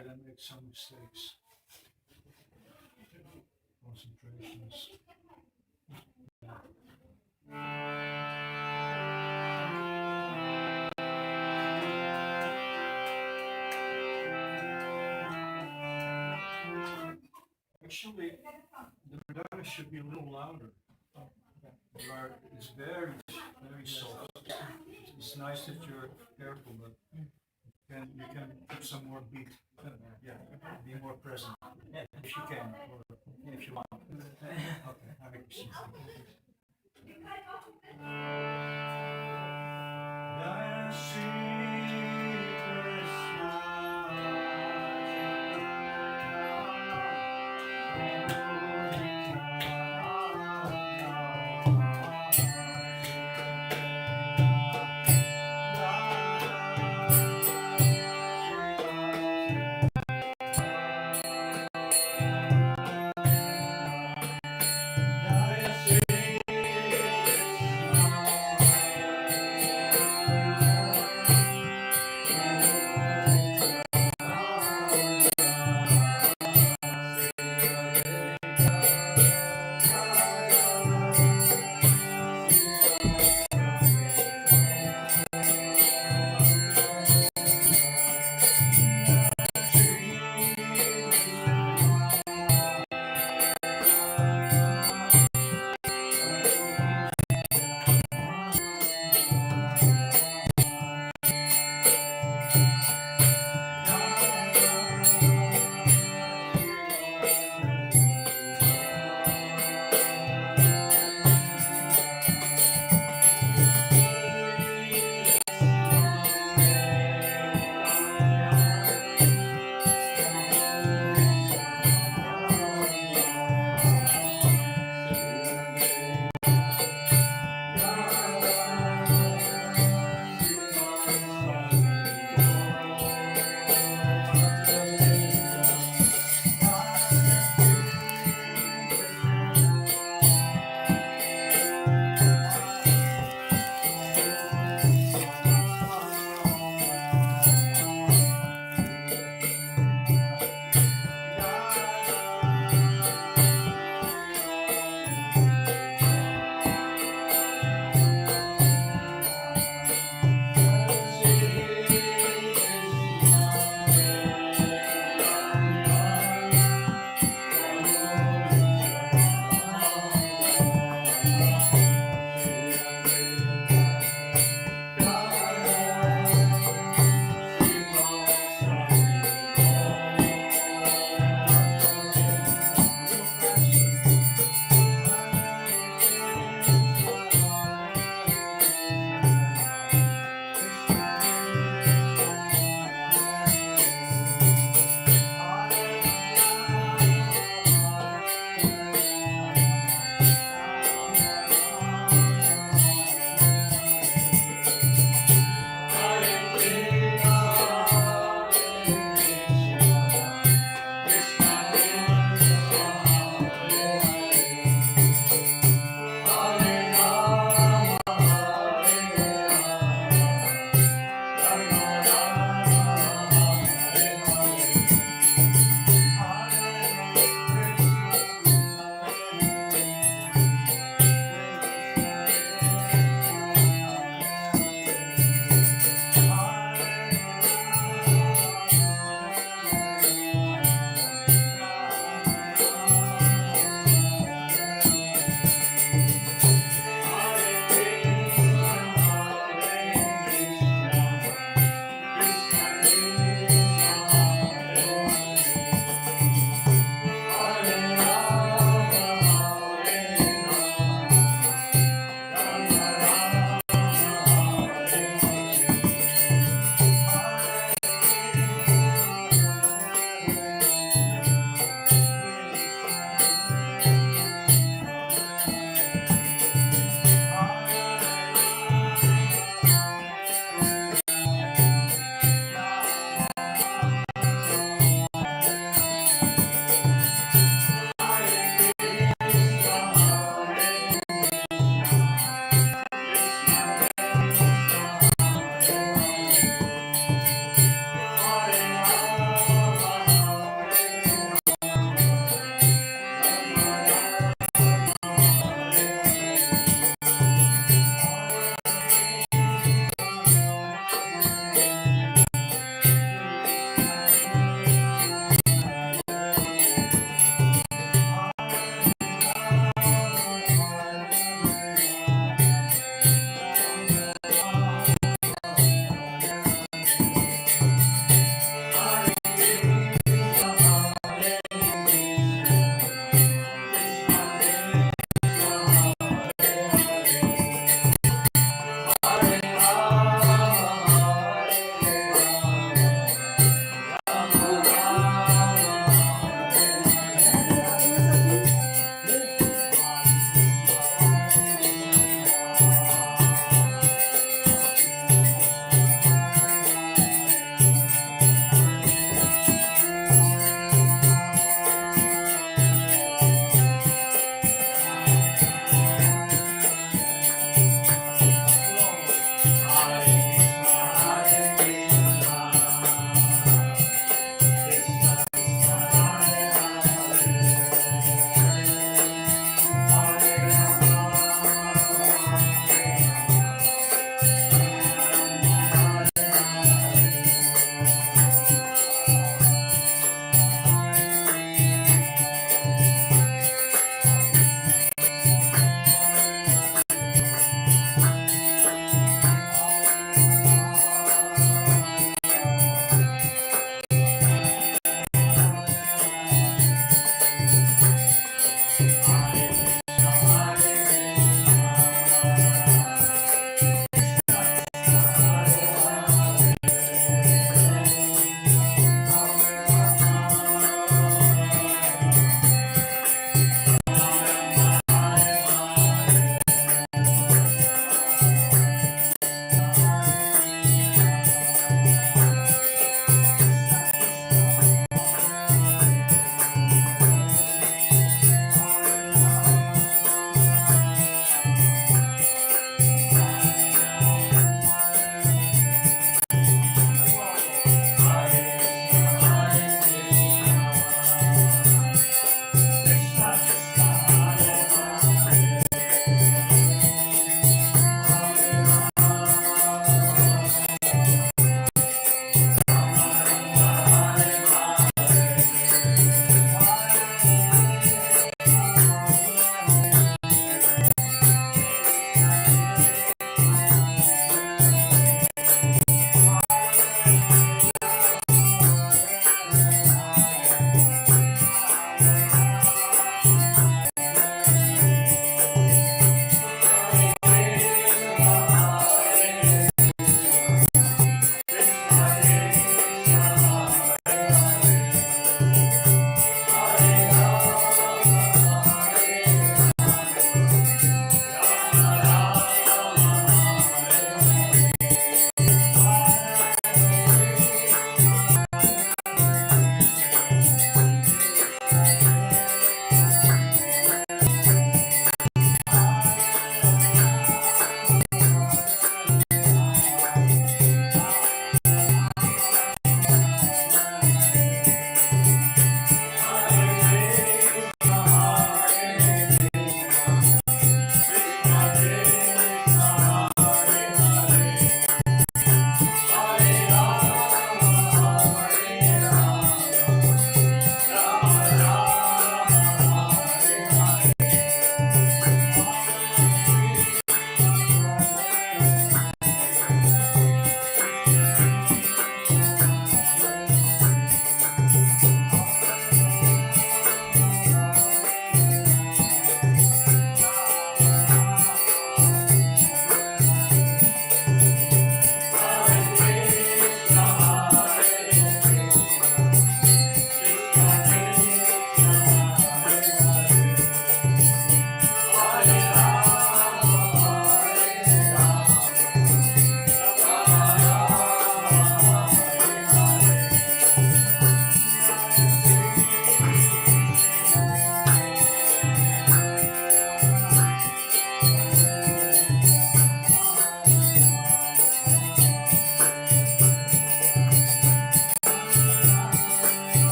ahead and make some mistakes. Concentrations. Actually, the Madonna should be a little louder. It's very, very soft. It's nice if you're careful, but you can put some more beat. Yeah, be more present if you can, or if you want. Okay, I make you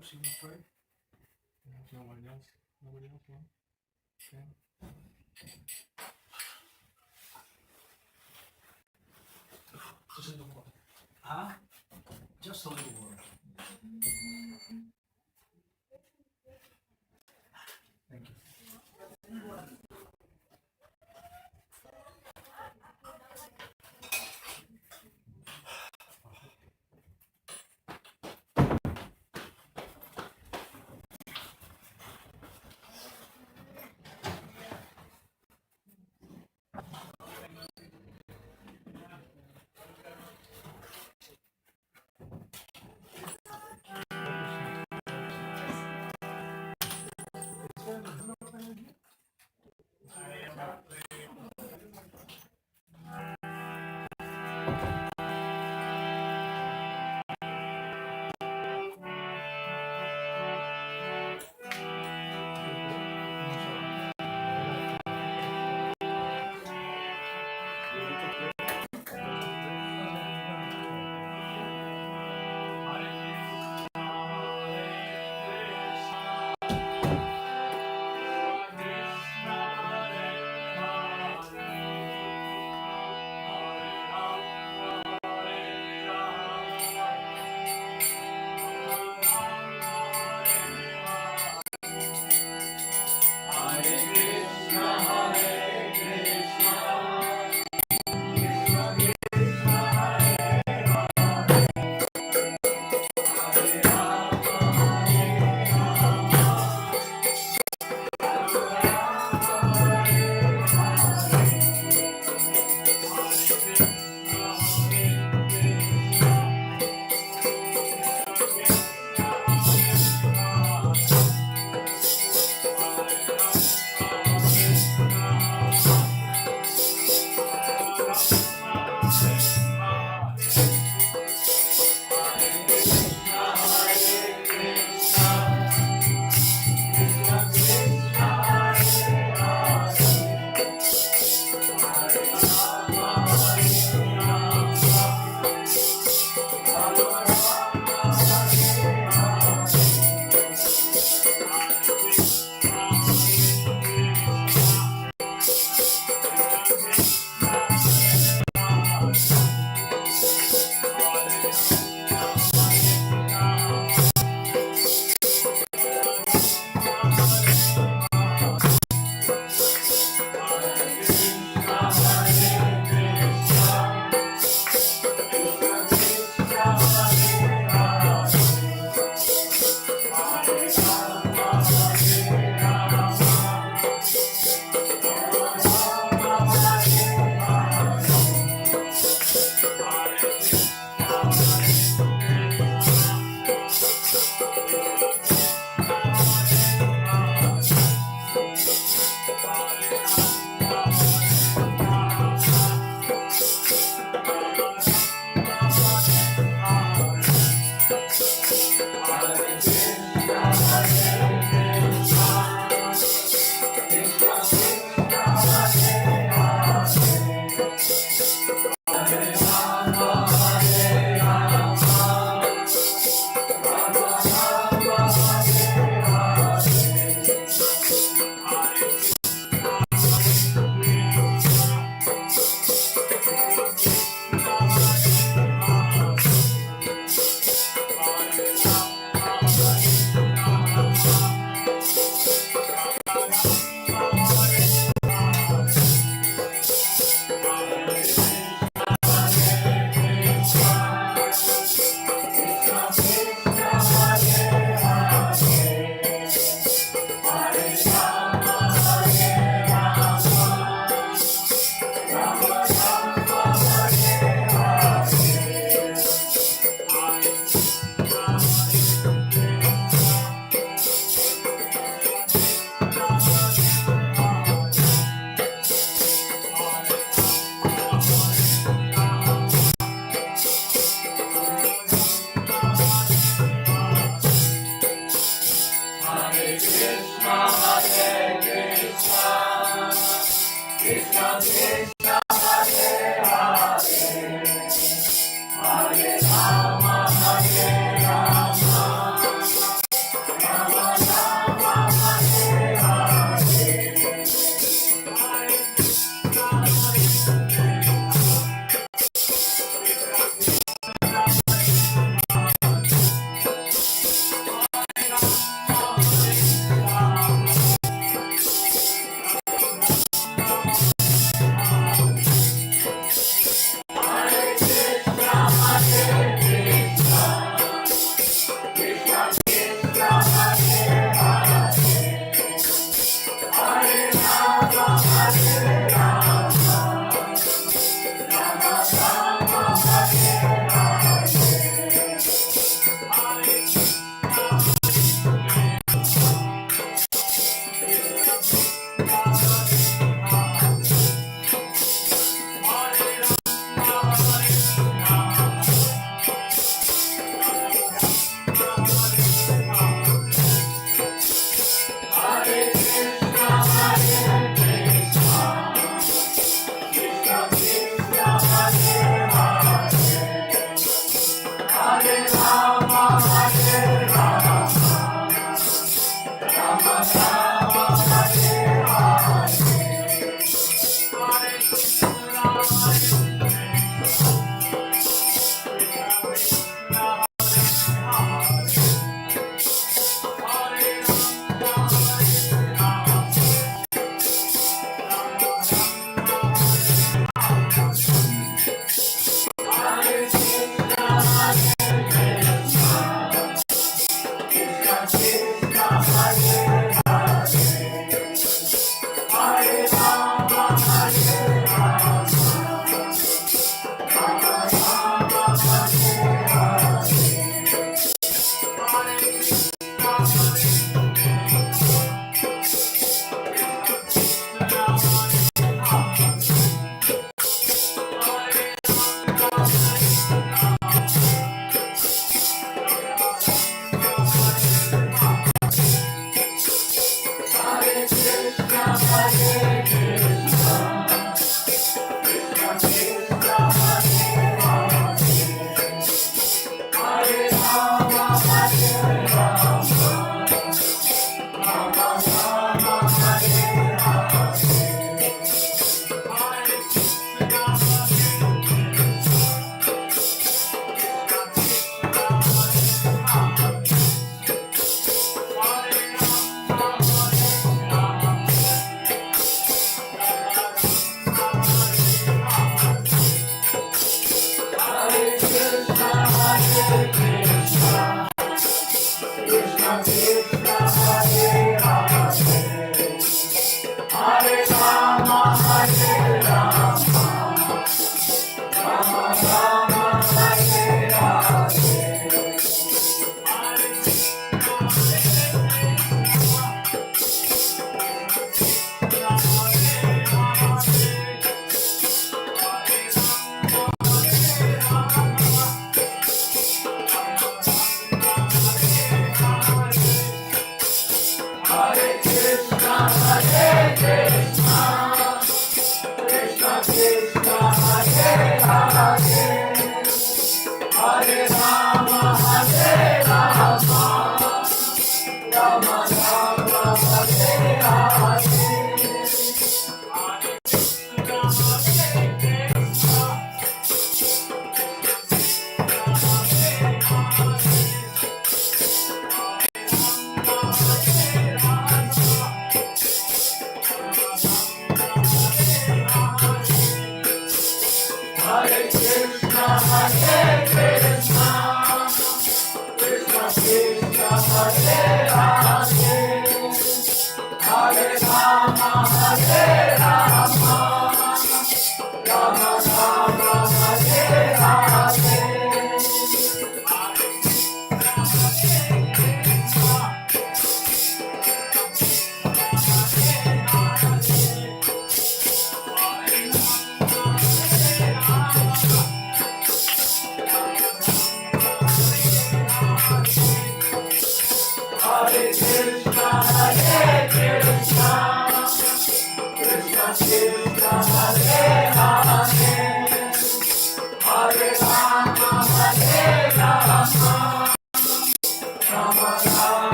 else, I'm afraid. Nobody else? Nobody else? No? Okay. Huh? Just a little word. Thank you.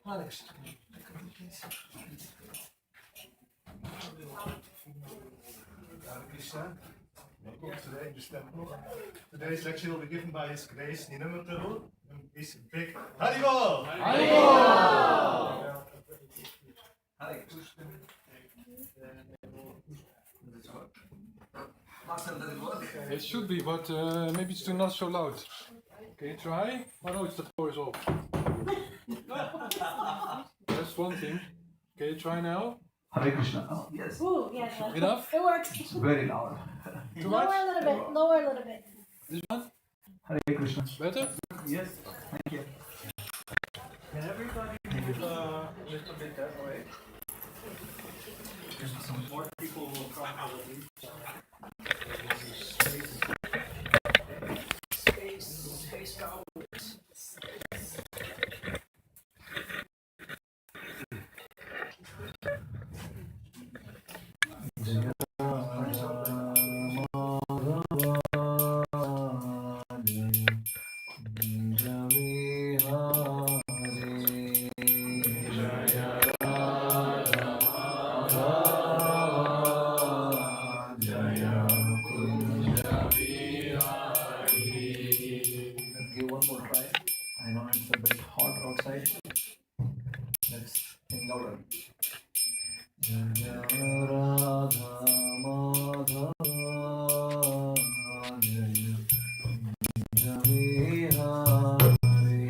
Alex. Krishna. Welcome today in this temple. Today's lecture will be given by His Grace Ninema Prabhu and His big Haribol! Haribol! It should be, but maybe it's still not so loud. Can you try? Oh no, it's the floor is off. That's one thing. Can you try now? Hare Krishna. Oh, yes. Ooh, yeah, no. Enough? It works. It's very loud. Too Lower much? a little bit. Lower a little bit. This one? Hare Krishna. Better? Yes. Thank you. Can everybody move a little bit that way? Some more people will probably. Space Cowboys. Give one more try. I know it's a bit hot outside. Let's sing louder. Jaya Radha Madhava Jaya Kunja Vihari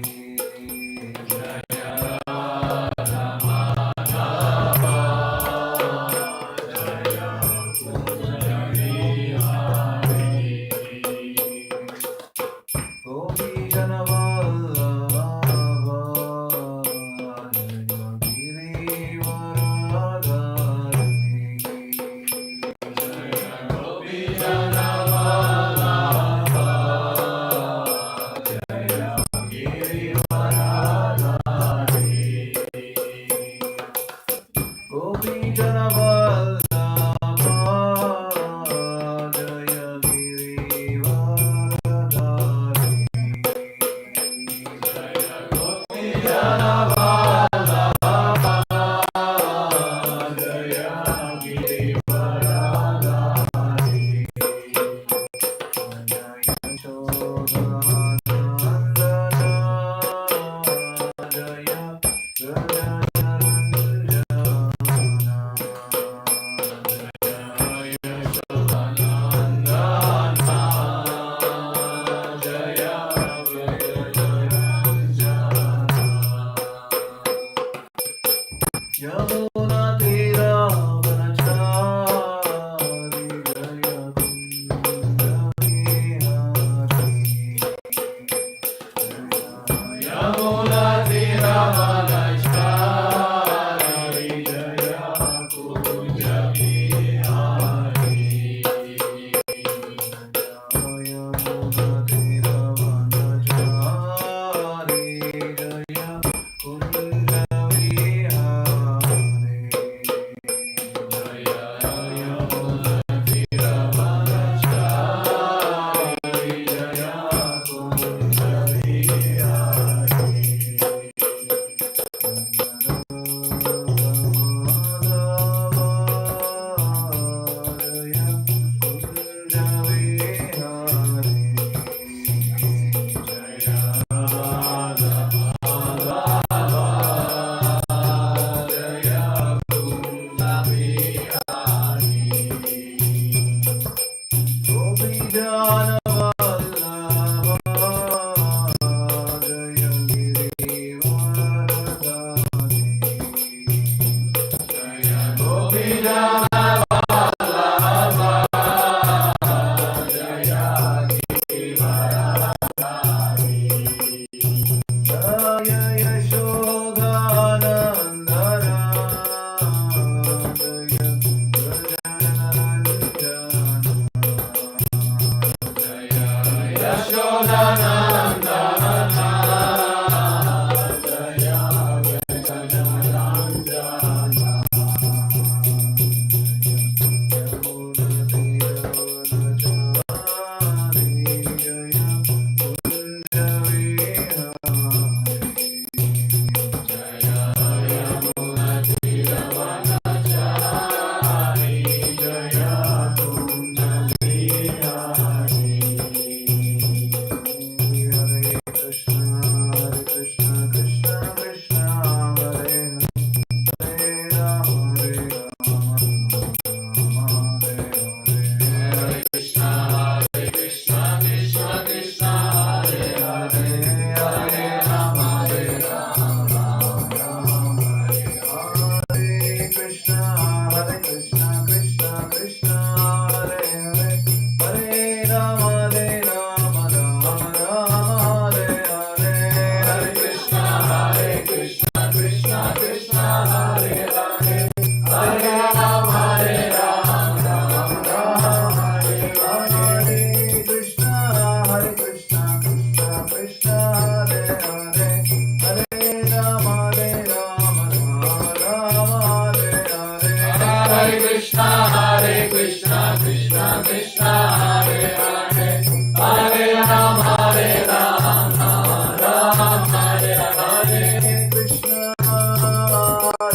Jaya Radha Yamuna तीरावनचारी जय कुंज विहारी यमुना तीरावनचारी जय कुंज विहारी यमुना तीरावनचारी जय कुंज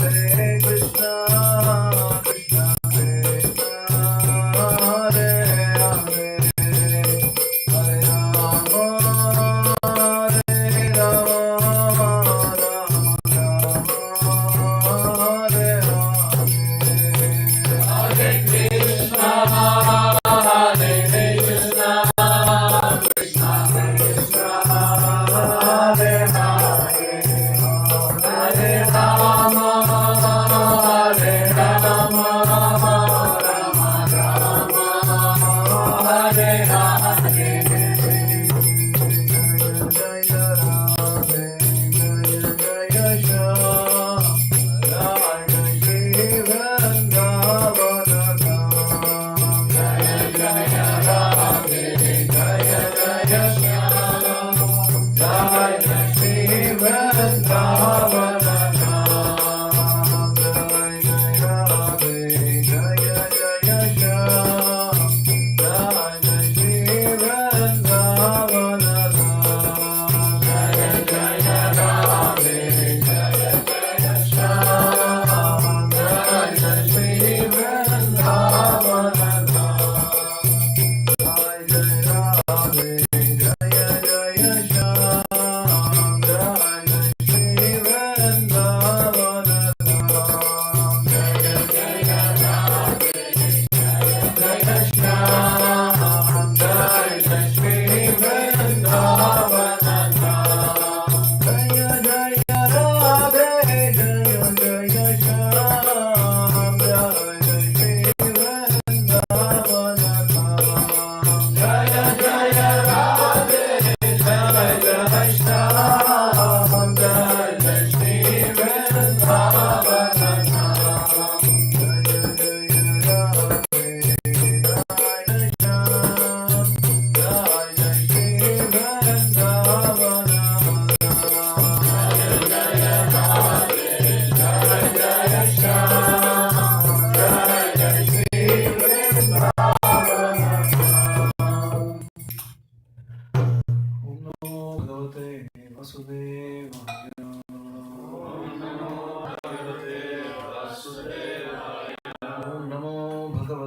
Hare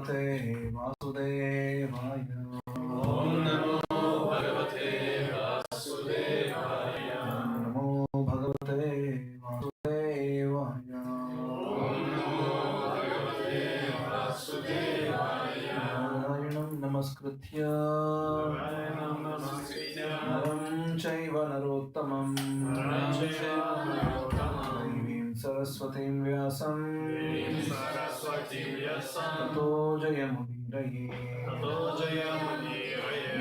Bhagavate Vasudevaya. Om Namo Bhagavate Vasudevaya. Namo Bhagavate Vasudevaya. Om Namo Bhagavate Vasudevaya. Narayanam Namaskritya Naram Chaiva Narottamam Devim Saraswatim Vyasam Tato Jayamudiraye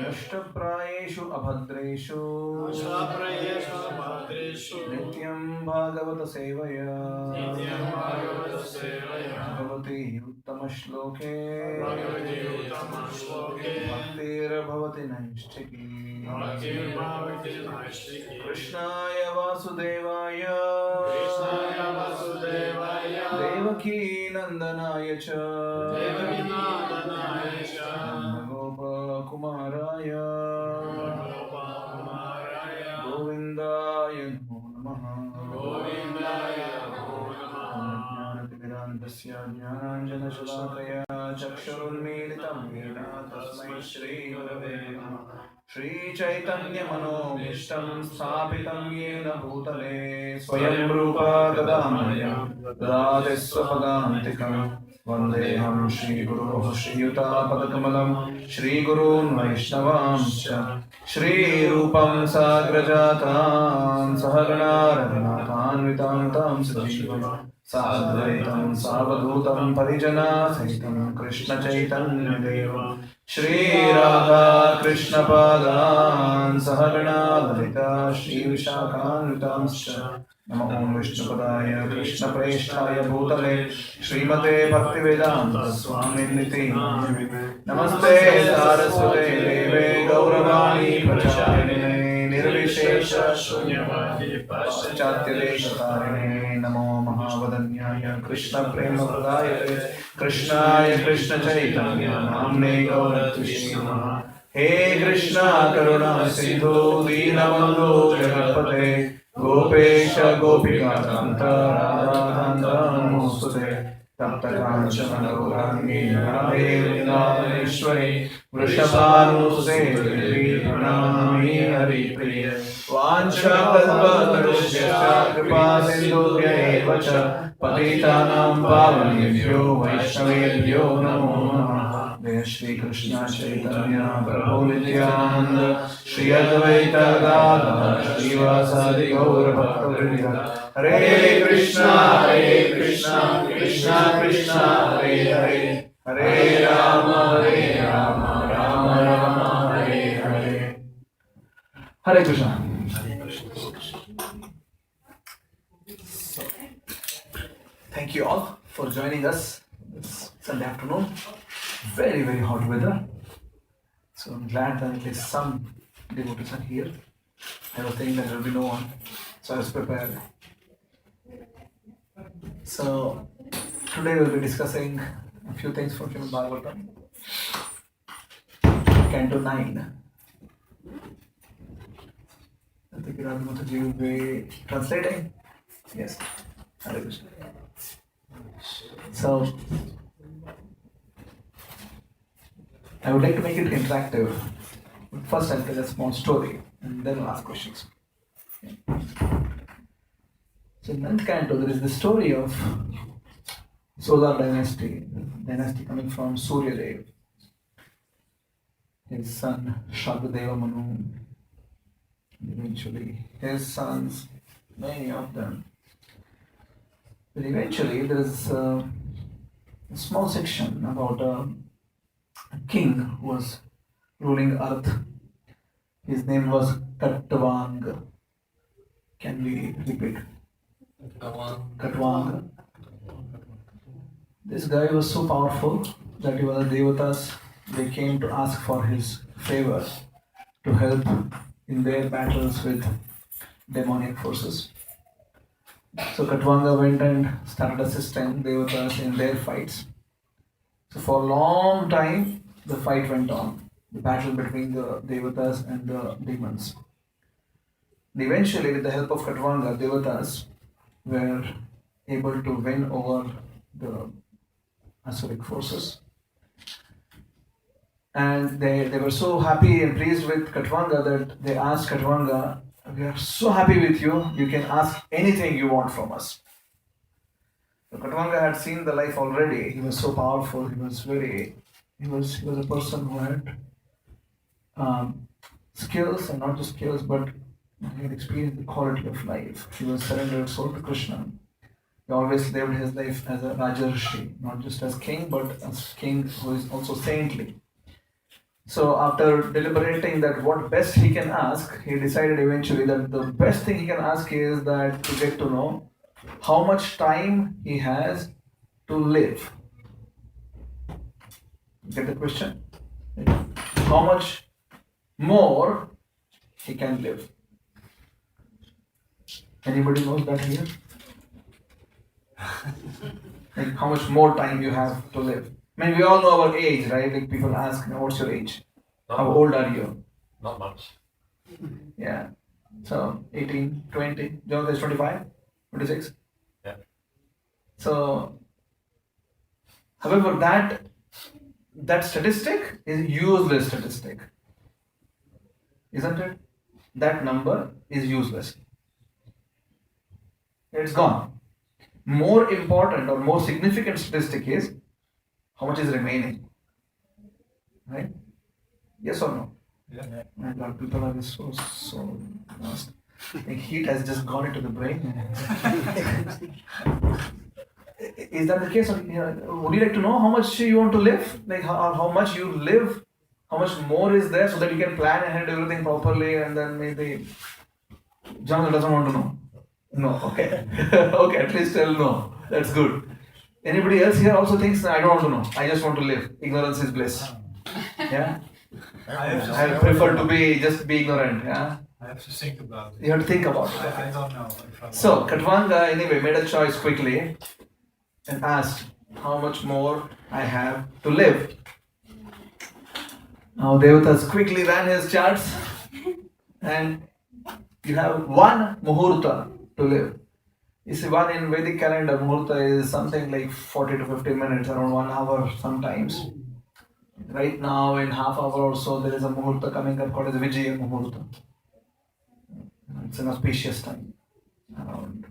Nashtaprayeshu Abhadreshu Nityam Bhagavata Sevaya Bhagavati Uttama Shloke Bhaktir Bhavati Naishtiki Krishnaya Vasudevaya Devaki Nandanaya Cha Namagopa Kumaraya Govindaya Namo Namaha Jnanatimirandasya Jnananjana Shalakaya Chakshurunmilitam Yena Tasmai Shri Gurave Namaha Shri Chaitanya Manomishtam Sthapitam Yena Bhutale Swayam Rupa Gadamaya Radhe Swapadantikam Vandeham Shri Guru Shri Yuta Padakamalam Shri Gurun Vaishnavamscha Shri Rupam Sagrajatam Sahagana Raghunathan Vitantam Sajivam Sadvaitam Savadhutam Parijana Sahitam Krishna Chaitanya Devam Shri Radha Krishna Padan Sahagana Lalita Shri Vishakhan Vitamscha Namo Om Vishnupadaya Krishna Preshthaya Bhutale Srimate Bhaktivedanta Swami Niti Namaste Saraswate Deve Gauravani Pracharine Nirvishesha Shunyavadi Paschatya Deshatarine Namo Mahavadanyaya Krishna Prema Pradayate Krishnaya Krishna Chaitanya Namne Gauratvishni Namaha He Krishna Karuna Sindhu Dinabandhu Jagatpate Gopesha Gopika Kanta Radha Namaste Tapta Kanchana Gaurangi Radhe Vrindavaneshwari Vrishabhanuse Devi Pranami Hari Priya Vancha Kalpatarusya Kripa Sindhubhya Eva Cha Patitanam Pavanebhyo Vaishnavebhyo Namo Namaha Jai Shri Krishna Chaitanya Prabhu Nityananda Shri Advaita Gadadhar Shrivasadi Gaur Bhaktavrinda Hare Krishna Krishna Krishna Hare Hare Hare Rama Rama Rama Hare Hare Hare Krishna. Thank you all for joining us this Sunday afternoon. Very, very hot weather. So I'm glad that at least some devotees are here. I was thinking that there will be no one, so I was prepared. So today we'll be discussing a few things from Srimad Bhagavatam, Canto 9. I think Radha Mataji will be translating. Yes. Hare Krishna. So I would like to make it interactive. First I'll tell a small story and then I'll ask questions. So in 9th canto there is the story of Solar dynasty coming from Surya Dev. His son Shardadeva Manu, eventually his sons, many of them. But eventually there is a small section about a king who was ruling earth. His name was Katwang. Can we repeat? Katwang. This guy was so powerful that even the devatas, they came to ask for his favor to help in their battles with demonic forces. So Katwanga went and started assisting devatas in their fights. So for a long time, the fight went on, the battle between the devatas and the demons. And eventually, with the help of Katwanga, devatas were able to win over the Asuric forces. And they were so happy and pleased with Katvanga that they asked Katvanga, "We are so happy with you, you can ask anything you want from us." So Katvanga had seen the life already. He was so powerful. He was a person who had skills, and not just skills, but he had experienced the quality of life. He was surrendered soul to Krishna. He always lived his life as a Rajarshi, not just as king, but as king who is also saintly. So after deliberating that what best he can ask, he decided eventually that the best thing he can ask is that to get to know how much time he has to live. Get the question? How much more he can live? Anybody knows that here? Like how much more time you have to live? I mean, we all know our age, right? Like people ask, what's your age? How old are you? Not much. Yeah. So 18, 20. Jonathan is 25, 26. Yeah. So, however, that statistic is useless statistic, isn't it? That number is useless. It's gone. More important or more significant statistic is how much is remaining. Right? Yes or no? Yeah. My God, people are just so fast. Like heat has just gone into the brain. Is that the case? Would you like to know how much you want to live? Like how much you live? How much more is there so that you can plan ahead everything properly and then maybe Jonathan doesn't want to know. No, okay. Okay, at least tell no. That's good. Anybody else here also thinks I don't want to know. I just want to live. Ignorance is bliss. Yeah? I prefer to be ignorant. Yeah? I have to think about it. You have to think about it. I don't know if I So want- Katvanga anyway made a choice quickly and asked how much more I have to live. Now Devatas quickly ran his charts and you have one muhurta to live. You see, one in Vedic calendar, muhurta is something like 40 to 50 minutes, around 1 hour sometimes. Right now, in half hour or so, there is a muhurta coming up called as Vijaya Muhurta. It's an auspicious time, around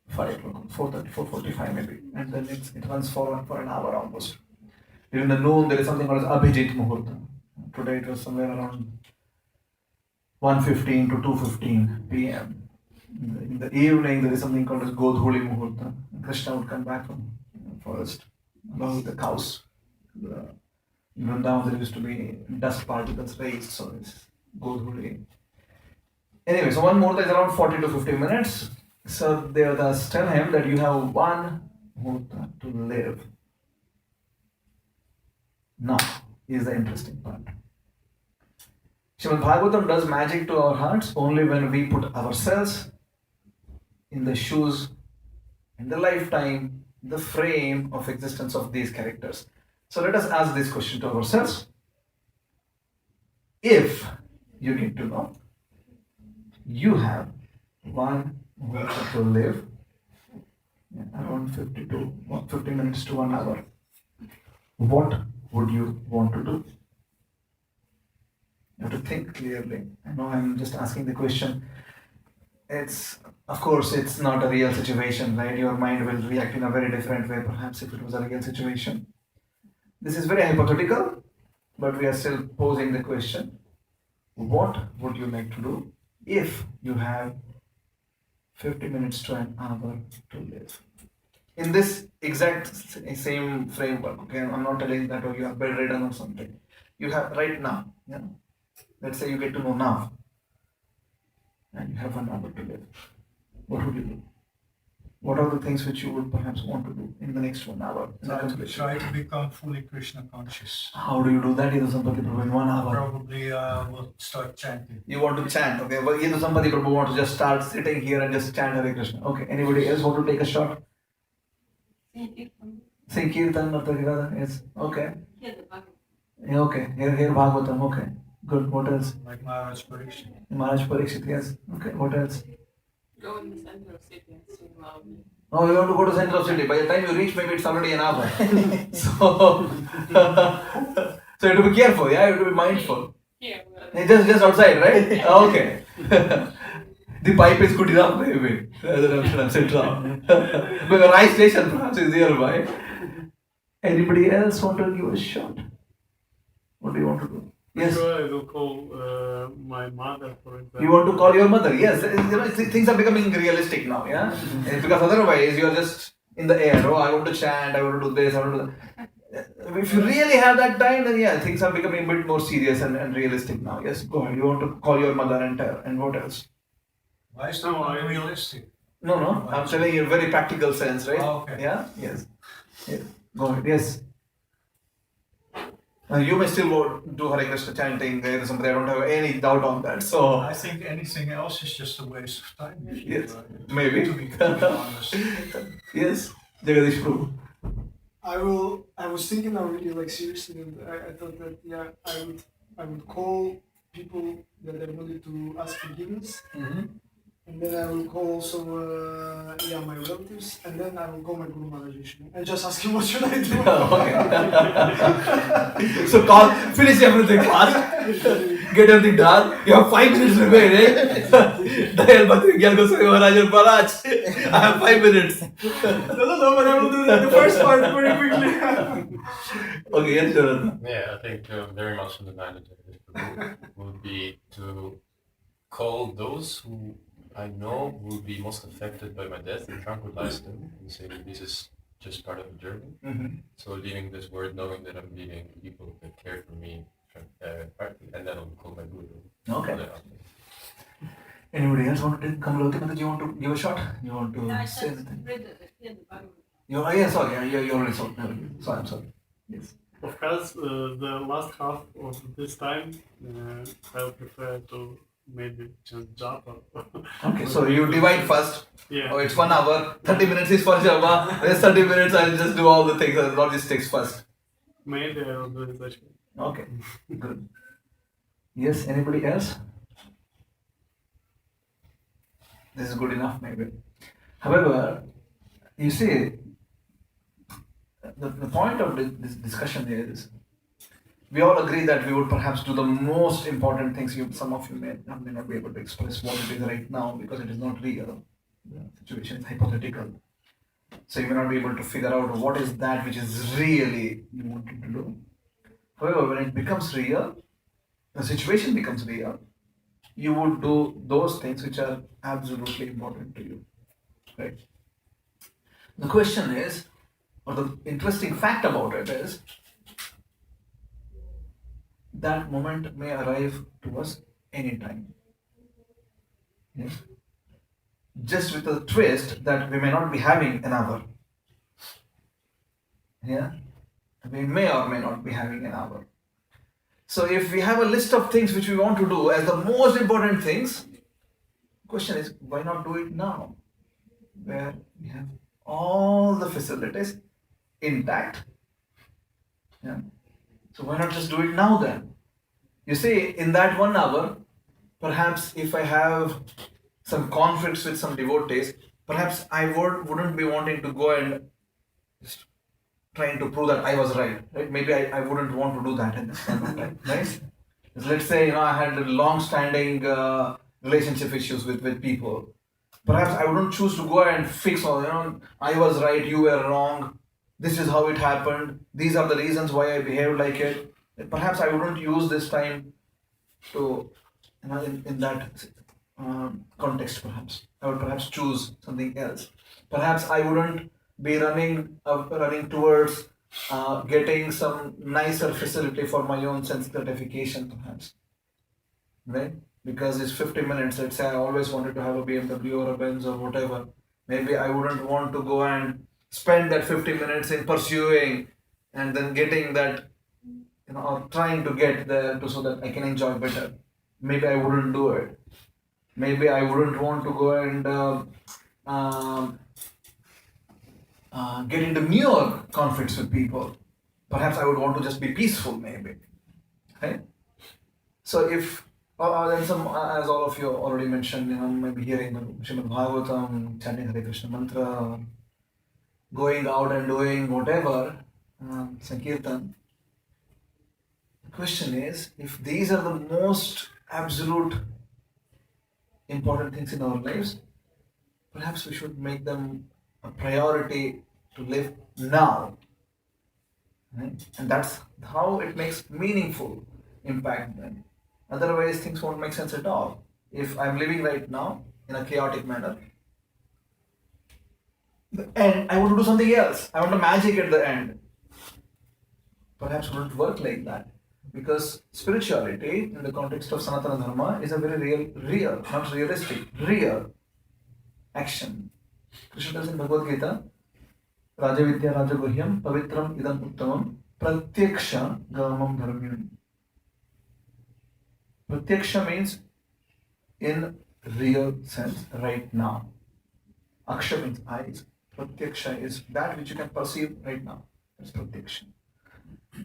5 o'clock, 4:30, 4:45 maybe, and then it runs for an hour almost. During the noon, there is something called as Abhijit Muhurta. Today it was somewhere around 1:15 to 2:15 p.m. In the evening, there is something called as Godhuli Muhurta. Krishna would come back from the forest along with the cows. In Vrindavan, there used to be dust particles raised, so it's Godhuli. Anyway, so one Muhurta is around 40 to 50 minutes. So they thus tell him that you have one Muhurta to live. Now, here's the interesting part. Srimad Bhagavatam does magic to our hearts only when we put ourselves in the shoes, in the lifetime, the frame of existence of these characters. So let us ask this question to ourselves. If you need to know, you have one muhurta to live, around 50 minutes to 1 hour, what would you want to do? You have to think clearly. I know I'm just asking the question. Of course, it's not a real situation, right? Your mind will react in a very different way, perhaps if it was a real situation. This is very hypothetical, but we are still posing the question. What would you like to do if you have 50 minutes to an hour to live? In this exact same framework, okay? I'm not telling that you are bedridden or something. You have right now, let's say you get to know now, and you have 1 hour to live. What would you do? What are the things which you would perhaps want to do in the next 1 hour? Try to become fully Krishna conscious. How do you do that? Yadu Sampati Prabhu in 1 hour. Probably will start chanting. You want to chant, okay? But Yadu Sampati Prabhu wants to just start sitting here and just chant Hare Krishna. Okay, anybody else want to take a shot? Sing Kirtan or Tarigada? Yes, okay. Yeah, okay, here Bhagavatam, okay. Good, what else? Like Maharaj Parikshit. Maharaj Parikshit, yes. Okay, what else? Go in the center of city and sing loudly. Oh, you want to go to center of city. By the time you reach, maybe it's already an hour. So, So you have to be careful, yeah, you have to be mindful. Here, Just outside, right? Okay. The pipe is good enough, maybe. I'm sitting down. But the right station perhaps is nearby. Anybody else want to give a shot? What do you want to do? Yes. Sure, I will call my mother, for example. You want to call your mother? Yes. Things are becoming realistic now, yeah? Because otherwise you're just in the air. Oh, I want to chant, I want to do this, I want to do that. If you really have that time, then yeah, things are becoming a bit more serious and realistic now. Yes, go ahead. You want to call your mother and tell, and what else? Why is that unrealistic? No, I'm telling you in a very practical sense, right? Oh, okay. Yeah? Yes. Go ahead, yes. You may still do Hare Krishna chanting, I don't have any doubt on that. So, I think anything else is just a waste of time. If you, yes, maybe. To be completely honest. Yes, Jagadish Prabhu. I was thinking now really like seriously, and I thought that yeah, I would call people that are willing to ask forgiveness, and then I will call also my relatives, and then I will call my Guru Maharaj Vishnu and just ask him what should I do. Okay. So finish everything fast. Get everything done. You have 5 minutes remaining. Dayal Bhatri Gyal Goswami Maharaj, I have 5 minutes. No, but I will do that the first part very quickly. Okay, yes, Jonathan. Yeah, I think very much on the manager would be to call those who I know will be most affected by my death and tranquilize them and say that this is just part of the journey. So leaving this word, knowing that I'm leaving people that care for me, and then I'll call my guru. Okay. Anybody else want to come? Do you want to give a shot? You want to say anything? You already saw. I'm sorry. Yes. Of course, the last half of this time, I'll prefer to maybe chant japa. Okay, so you divide first. Yeah. Oh, it's 1 hour. 30 minutes is for japa. Rest 30 minutes I'll just do all the things and logistics first. Maybe I will do it that way. Okay, good. Yes, anybody else? This is good enough, maybe. However, you see, the point of this discussion is, we all agree that we would perhaps do the most important things. Some of you may not be able to express what it is right now because it is not real. The situation is hypothetical. So you may not be able to figure out what is that which is really you wanted to do. However, when it becomes real, the situation becomes real, you would do those things which are absolutely important to you. Right? The question is, or the interesting fact about it is, that moment may arrive to us anytime. Yes? Just with a twist that we may not be having an hour. Yeah? We may or may not be having an hour. So if we have a list of things which we want to do as the most important things, the question is, why not do it now? Where we have all the facilities intact. Yeah. So why not just do it now then? You see, in that 1 hour, perhaps if I have some conflicts with some devotees, perhaps I wouldn't be wanting to go and just trying to prove that I was right. Maybe I wouldn't want to do that at this point of time, right? Let's say, I had long-standing relationship issues with people. Perhaps I wouldn't choose to go and fix all, I was right, you were wrong, this is how it happened, these are the reasons why I behaved like it. Perhaps I wouldn't use this time to, in that context perhaps. I would perhaps choose something else. Perhaps I wouldn't be running towards getting some nicer facility for my own sense gratification perhaps. Right? Because it's 50 minutes, let's say I always wanted to have a BMW or a Benz or whatever. Maybe I wouldn't want to go and spend that 50 minutes in pursuing and then getting that, or trying to get there so that I can enjoy better. Maybe I wouldn't do it. Maybe I wouldn't want to go and get into newer conflicts with people. Perhaps I would want to just be peaceful, maybe. Right? So if then some, as all of you already mentioned, maybe hearing the Srimad Bhagavatam, chanting Hare Krishna mantra, going out and doing whatever, Sankirtan. The question is, if these are the most absolute important things in our lives, perhaps we should make them a priority to live now. Right? And that's how it makes meaningful impact then. Otherwise, things won't make sense at all. If I'm living right now in a chaotic manner, and I want to do something else, I want a magic at the end. Perhaps it wouldn't work like that. Because spirituality, in the context of Sanatana Dharma, is a very real, not realistic, real action. Krishna tells in Bhagavad Gita, Raja Vidya Raja Guhyam Pavitram Idam Uttamam Pratyaksha Gamam Dharmyam. Pratyaksha means in real sense, right now. Aksha means eyes. Pratyaksha is that which you can perceive right now. That's Pratyaksha.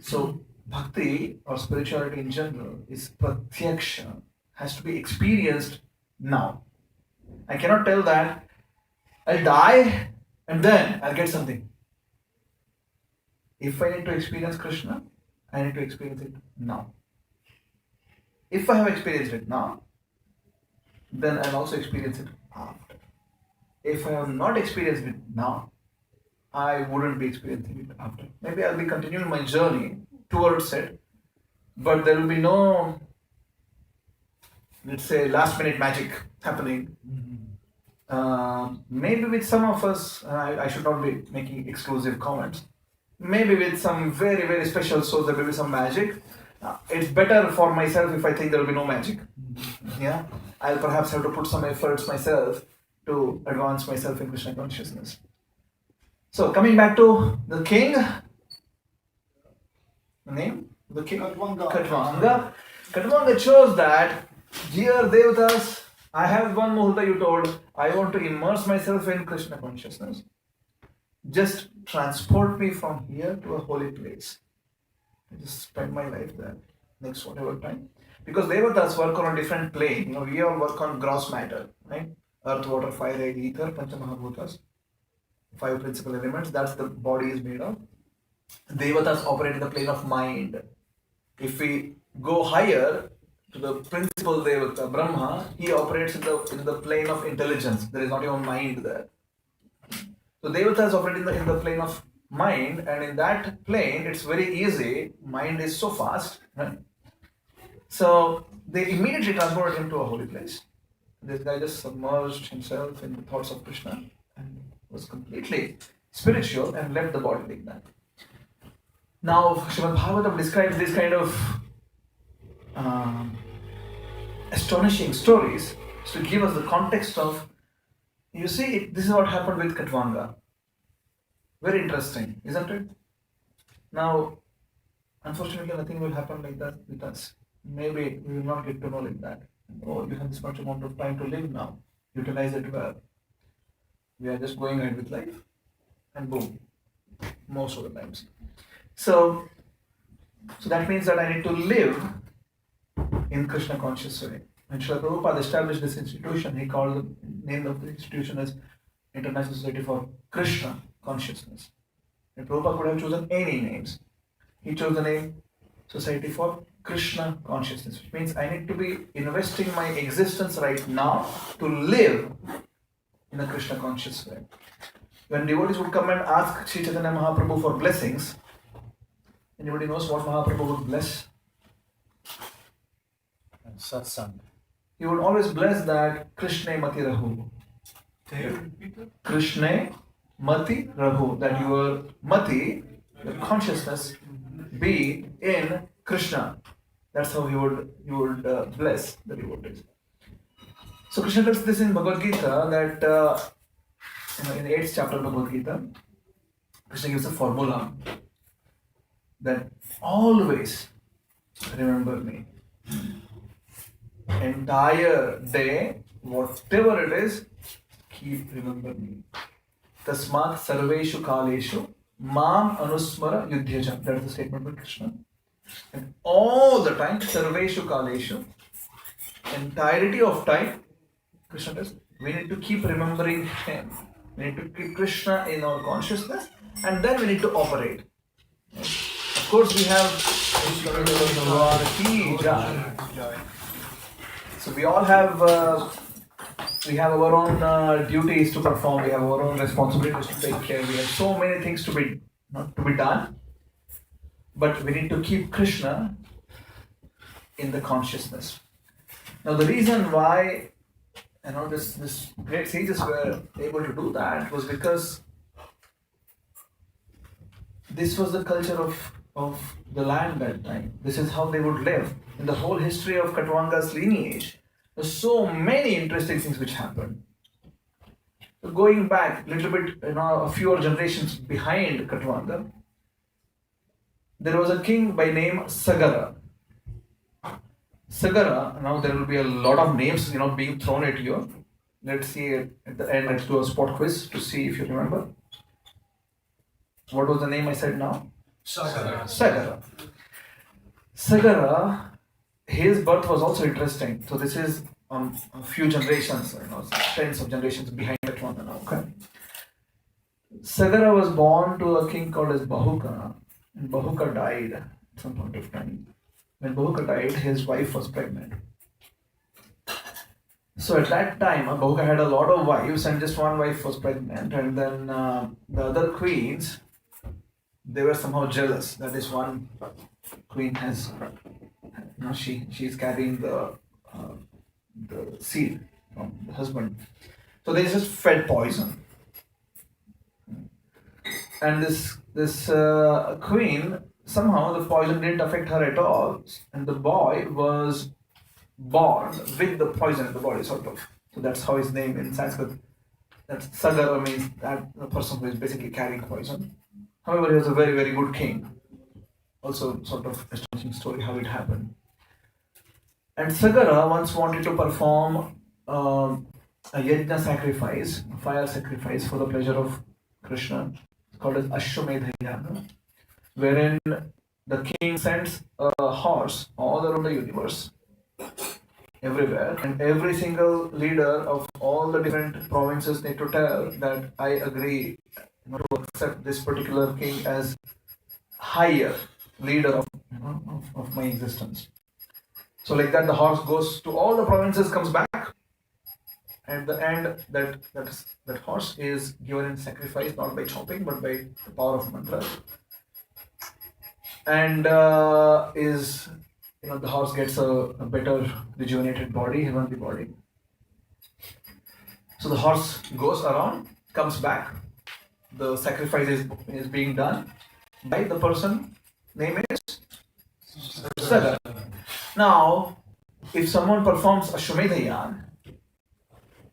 So, bhakti or spirituality in general is pratyaksha, has to be experienced now. I cannot tell that I'll die and then I'll get something. If I need to experience Krishna, I need to experience it now. If I have experienced it now, then I'll also experience it after. If I have not experienced it now, I wouldn't be experiencing it after. Maybe I'll be continuing my journey towards it, but there will be no, let's say, last minute magic happening. Maybe with some of us, I should not be making exclusive comments. Maybe with some very, very special souls, there will be some magic. It's better for myself if I think there will be no magic. Yeah, I'll perhaps have to put some efforts myself to advance myself in Krishna consciousness. So coming back to the king, the name? The king? Khatvanga. Khatvanga chose that, dear Devatas, I have one muhurta you told, I want to immerse myself in Krishna consciousness. Just transport me from here to a holy place. I just spend my life there, next whatever time. Because Devatas work on a different plane. We all work on gross matter, right? Earth, water, fire, air, ether, Pancha Mahabhutas. 5 principal elements, that's the body is made of. Devatas operate in the plane of mind. If we go higher to the principal Devata, Brahma, he operates in the plane of intelligence. There is not even mind there. So Devatas operate in the plane of mind, and in that plane, it's very easy. Mind is so fast, right? So they immediately transported him to a holy place. This guy just submerged himself in the thoughts of Krishna and was completely spiritual and left the body like that. Now, Srimad Bhagavatam describes these kind of astonishing stories to give us the context of, you see, this is what happened with Khatvanga. Very interesting, isn't it? Now, unfortunately, nothing will happen like that with us. Maybe we will not get to know like that. Oh, you have this much amount of time to live now. Utilize it well. We are just going ahead with life, and boom, most of the times. So that means that I need to live in Krishna conscious way. When Srila Prabhupada established this institution, he called the name of the institution as International Society for Krishna Consciousness. And Prabhupada could have chosen any names. He chose the name Society for Krishna Consciousness, which means I need to be investing my existence right now to live in a Krishna conscious way. When devotees would come and ask Sri Chaitanya Mahaprabhu for blessings, anybody knows what Mahaprabhu would bless? Satsang. He would always bless that Krishna Mati Rahu. Krishna Mati Rahu, that your Mati, your consciousness, be in Krishna. That's how he would bless the devotees. So Krishna tells this in Bhagavad Gita that in the 8th chapter of Bhagavad Gita, Krishna gives a formula that always remember me. Entire day, whatever it is, keep remember me. Tasmat sarveshu kaleshu mam anusmara yudhyaja. That is the statement by Krishna. And all the time, sarveshu kaleshu, entirety of time, Krishna says, we need to keep remembering him. We need to keep Krishna in our consciousness, and then we need to operate. Of course, we have So we all have our own duties to perform. We have our own responsibilities to take care. We have so many things to be done, but we need to keep Krishna in the consciousness. Now the reason why this great sages were able to do that was because this was the culture of the land that time. This is how they would live. In the whole history of Katwanga's lineage, there's so many interesting things which happened. So going back a little bit, a few generations behind Katwanga, there was a king by name Sagara. Sagara, now there will be a lot of names being thrown at you. Let's see at the end, let's do a spot quiz to see if you remember. What was the name I said now? Sagara. Sagara, his birth was also interesting. So this is a few generations, tens of generations behind Katwanga now. Okay. Sagara was born to a king called as Bahuka, and Bahuka died at some point of time. When Bahuka died, his wife was pregnant. So at that time, Bahuka had a lot of wives, and just one wife was pregnant. And then the other queens, they were somehow jealous that this one queen has, she's carrying the seed from the husband. So they just fed poison. And this queen, somehow the poison didn't affect her at all, and the boy was born with the poison in the body, sort of. So that's how his name in Sanskrit, that Sagara means that the person who is basically carrying poison. However, he was a very, very good king. Also, sort of astonishing story how it happened. And Sagara once wanted to perform a yajna sacrifice, a fire sacrifice for the pleasure of Krishna. It's called as Ashwamedha Yagna, wherein the king sends a horse all around the universe, everywhere, and every single leader of all the different provinces need to tell that I agree to accept this particular king as higher leader of my existence. So like that, the horse goes to all the provinces, comes back. At the end, that horse is given in sacrifice, not by chopping, but by the power of mantra. And the horse gets a better rejuvenated body, heavenly body. So the horse goes around, comes back. The sacrifice is being done by the person. Name is Sagara. Now, if someone performs Ashwamedha Yagna,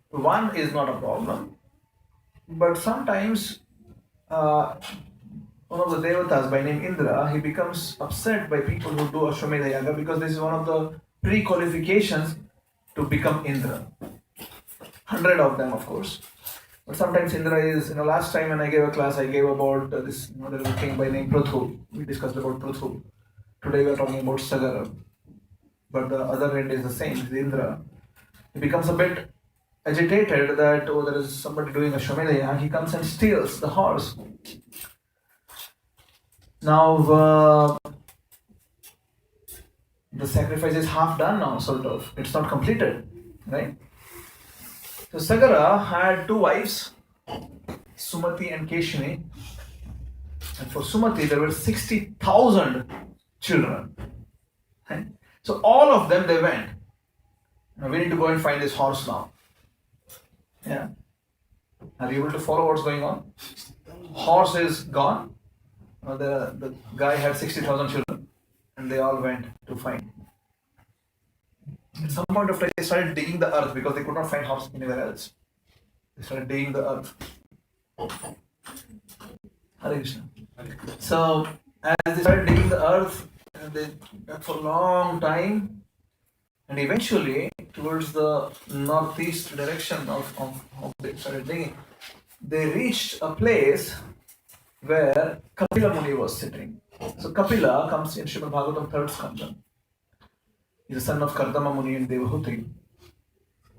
one is not a problem, but sometimes one of the devatas by name Indra, he becomes upset by people who do Ashwamedha Yaga because this is one of the pre-qualifications to become Indra. 100 of them, of course. But sometimes Indra is, last time when I gave a class, I gave about this, there is a king by name Prithu. We discussed about Prithu. Today we are talking about Sagara. But the other end is the same, is Indra. He becomes a bit agitated that, there is somebody doing Ashwamedha Yaga. He comes and steals the horse. Now, the sacrifice is half done now, sort of. It's not completed, right? So Sagara had two wives, Sumati and Keshini. And for Sumati, there were 60,000 children. Right? So all of them, they went. Now we need to go and find this horse now. Yeah. Are you able to follow what's going on? Horse is gone. The guy had 60,000 children, and they all went to find. At some point of time, they started digging the earth because they could not find horse anywhere else. They started digging the earth. Hare Krishna. So, as they started digging the earth, they dug for a long time, and eventually, towards the northeast direction of they started digging, they reached a place where Kapila Muni was sitting. So Kapila comes in Srimad Bhagavatam 3rd Skanda. He's the son of Kardama Muni and Devahuti,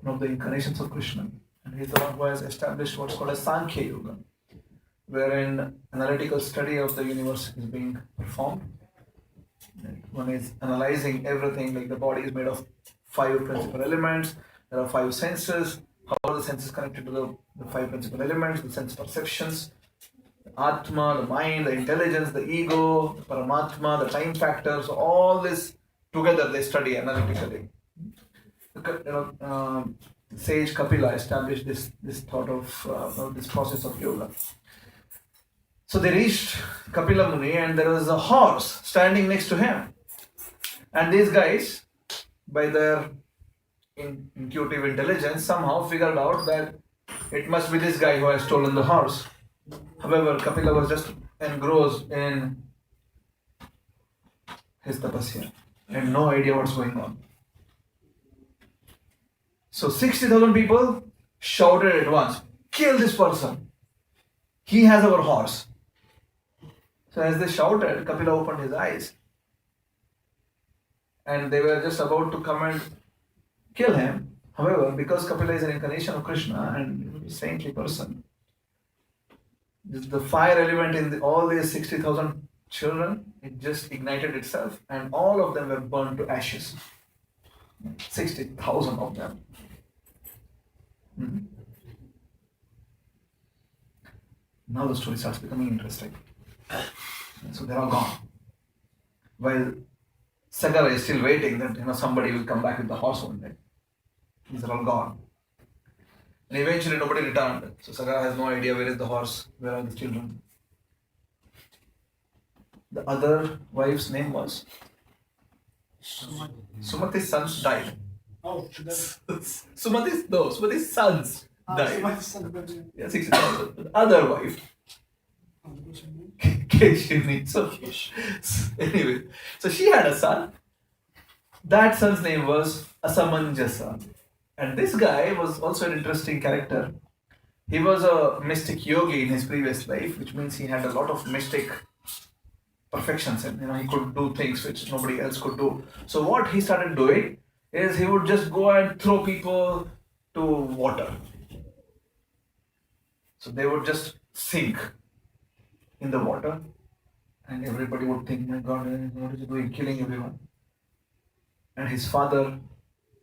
one of the incarnations of Krishna. And he's the one who has established what's called as Sankhya Yoga, wherein analytical study of the universe is being performed. One is analyzing everything, like the body is made of 5 principal elements. There are 5 senses. How are the senses connected to the 5 principal elements, the sense perceptions, the Atma, the mind, the intelligence, the ego, the Paramatma, the time factors, all this together they study analytically. Sage Kapila established this thought of this process of yoga. So they reached Kapila Muni and there was a horse standing next to him. And these guys, by their intuitive intelligence, somehow figured out that it must be this guy who has stolen the horse. However, Kapila was just engrossed in his tapasya and no idea what's going on. So 60,000 people shouted at once, "Kill this person! He has our horse." So as they shouted, Kapila opened his eyes. And they were just about to come and kill him. However, because Kapila is an incarnation of Krishna and a saintly person, the fire element in all these 60,000 children, it just ignited itself and all of them were burned to ashes. 60,000 of them. Now the story starts becoming interesting. So they're all gone. While Sagara is still waiting that somebody will come back with the horse one day. These are all gone. And eventually nobody returned. So Sagara has no idea where is the horse, where are the children. The other wife's name was Sumati's sons died. Oh, that's Sumati's sons died. my son. Yeah, 60,000. The other wife, Keshini. So anyway, so she had a son. That son's name was Asamanjasa. And this guy was also an interesting character. He was a mystic yogi in his previous life, which means he had a lot of mystic perfections and he could do things which nobody else could do. So what he started doing is he would just go and throw people to water. So they would just sink in the water and everybody would think, "My God, what is he doing? Killing everyone." And his father,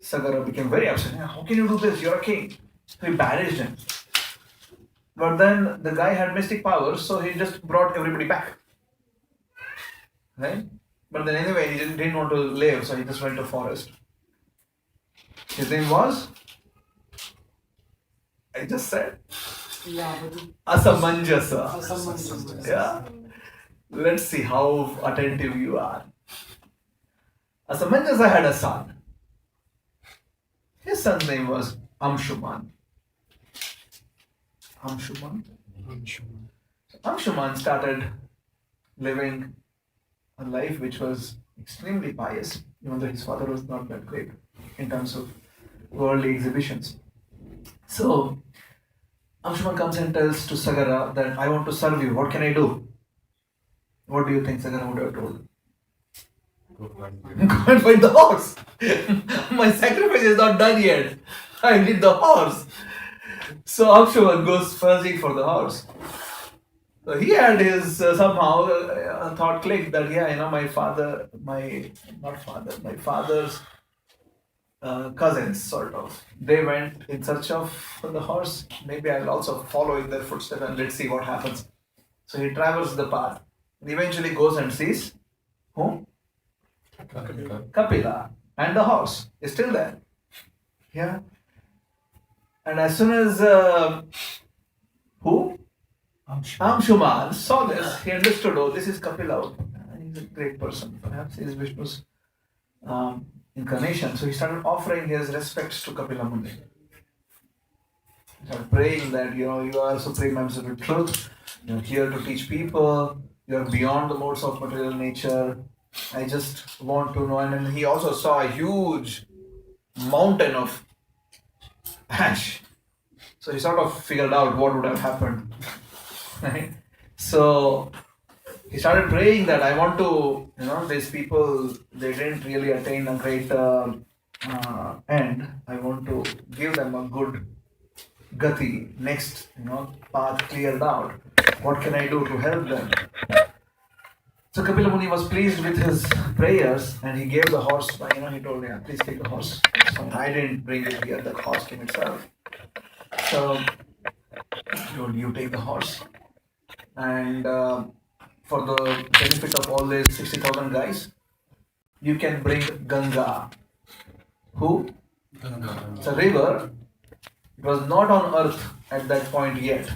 Sagara, became very upset. "How can you do this? You're a king." So he banished him. But then the guy had mystic powers, so he just brought everybody back. Right? But then anyway, he didn't want to live, so he just went to forest. His name was? I just said. Yeah, but Asamanjasa. Yeah. Let's see how attentive you are. Asamanjasa had a son. His son's name was Amshuman. Amshuman started living a life which was extremely pious, even though his father was not that great in terms of worldly exhibitions. So Amshuman comes and tells to Sagara that, "I want to serve you. What can I do?" What do you think Sagara would have told? Go find Go and find the horse. My sacrifice is not done yet. I need the horse. So Amshuman goes searching for the horse. So he had his somehow thought clicked that my father's cousins sort of. They went in search of the horse. Maybe I'll also follow in their footsteps and let's see what happens. So he travels the path and eventually goes and sees whom? Kapila. And the horse is still there. Yeah. And as soon as Amshuman saw this, he understood, oh, this is Kapila. He's a great person. Perhaps he is Vishnu's incarnation. So he started offering his respects to Kapila Muni. He started praying that, you are supreme absolute truth. You're here to teach people. You're beyond the modes of material nature. I just want to know. And then he also saw a huge mountain of ash. So he sort of figured out what would have happened. Right? So he started praying that I want to, these people, they didn't really attain a great end. I want to give them a good gati, next, path cleared out. What can I do to help them? So Kapila Muni was pleased with his prayers and he gave the horse, he told, yeah, please take the horse. So I didn't bring it here, the horse came itself. So he told, you take the horse. And for the benefit of all these 60,000 guys, you can bring Ganga. Who? It's a river. It was not on earth at that point yet.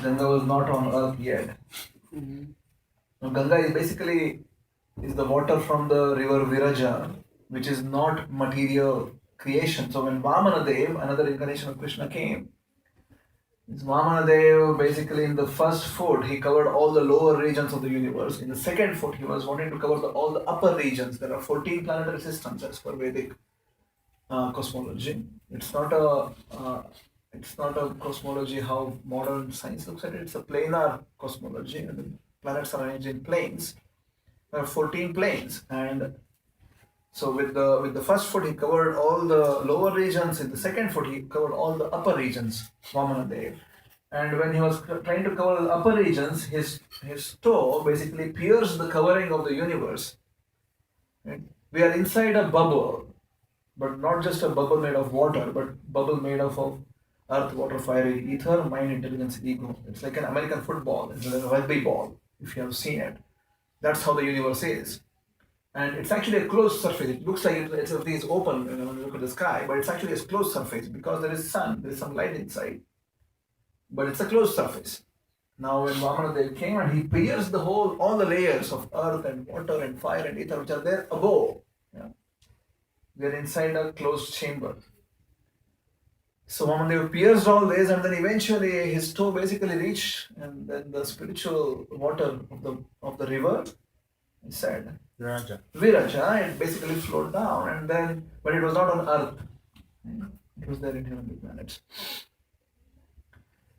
Ganga was not on earth yet. Now, Ganga is basically the water from the river Viraja, which is not material creation. So when Vamanadev, another incarnation of Krishna, came, Vamanadev basically in the first foot he covered all the lower regions of the universe. In the second foot he was wanting to cover all the upper regions. There are 14 planetary systems as per Vedic cosmology. It's not a cosmology how modern science looks at it. It's a planar cosmology, and the planets are arranged in planes. There are 14 planes, and so with the first foot he covered all the lower regions. In the second foot he covered all the upper regions, Vamanadev. And when he was trying to cover the upper regions, his toe basically pierced the covering of the universe. Right? We are inside a bubble, but not just a bubble made of water, but bubble made of earth, water, fire, ether, mind, intelligence, ego. It's like an American football. It's like a rugby ball, if you have seen it. That's how the universe is. And it's actually a closed surface. It looks like everything is open when you look at the sky, but it's actually a closed surface because there is sun, there is some light inside. But it's a closed surface. Now when Vamanadev came and he pierced all the layers of earth and water and fire and ether which are there above. Yeah. We are inside a closed chamber. So Vamanadev pierced all this, and then eventually his toe basically reached, and then the spiritual water of the river, he said, Viraja, it basically flowed down, and then, but it was not on earth. It was there in heavenly planets.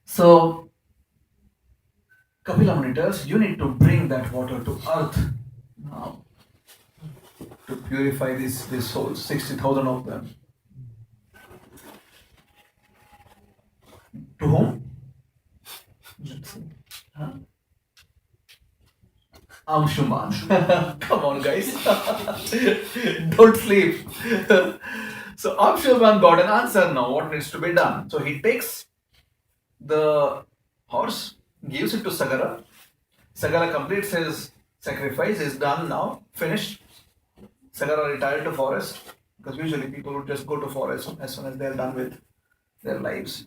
So, Kapila Munitars, you need to bring that water to earth now to purify these souls, 60,000 of them. To whom? Let's see. Huh? Amshuman. Come on, guys. Don't sleep. So Amshuman got an answer now. What needs to be done? So he takes the horse, gives it to Sagara. Sagara completes his sacrifice. Is done now. Finished. Sagara retired to forest, because usually people would just go to forest as soon as they are done with their lives.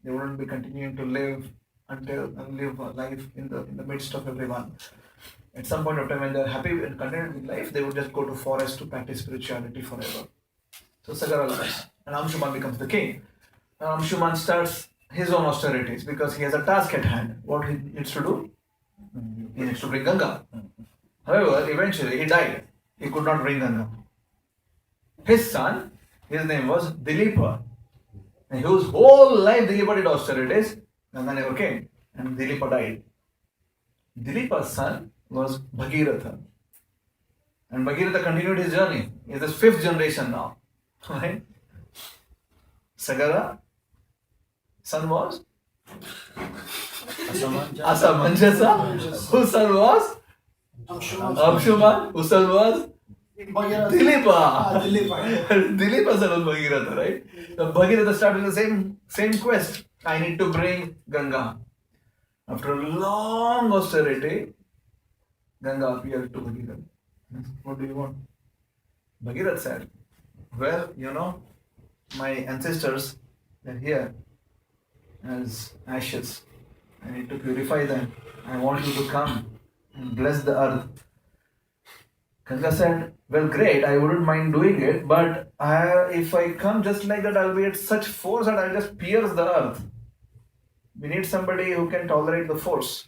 They wouldn't be continuing to live live a life in the midst of everyone. At some point of time, when they're happy and contented with life, they would just go to forest to practice spirituality forever. So Sagara lies, and Amshuman becomes the king. And Amshuman starts his own austerities because he has a task at hand. What he needs to do? He needs to bring Ganga. However, eventually he died. He could not bring Ganga. His son, his name was Dilipa. And whose whole life Dilipa did austerities, Ganga never came, and Dilipa died. Dilipa's son was Bhagiratha. And Bhagiratha continued his journey. He is the 5th generation now. Right? Sagara, son was Asamanjasa. Whose son was Amshuman. Whose son was Dilipa. Dilipa son was Bhagiratha, right? So Bhagiratha started the same quest. I need to bring Ganga. After a long austerity, Ganga appeared to Bhagiratha. What do you want? Bhagiratha said, well, my ancestors are here as ashes. I need to purify them. I want you to come and bless the earth. Ganga said, well, great, I wouldn't mind doing it, but if I come just like that, I'll be at such force that I'll just pierce the earth. We need somebody who can tolerate the force.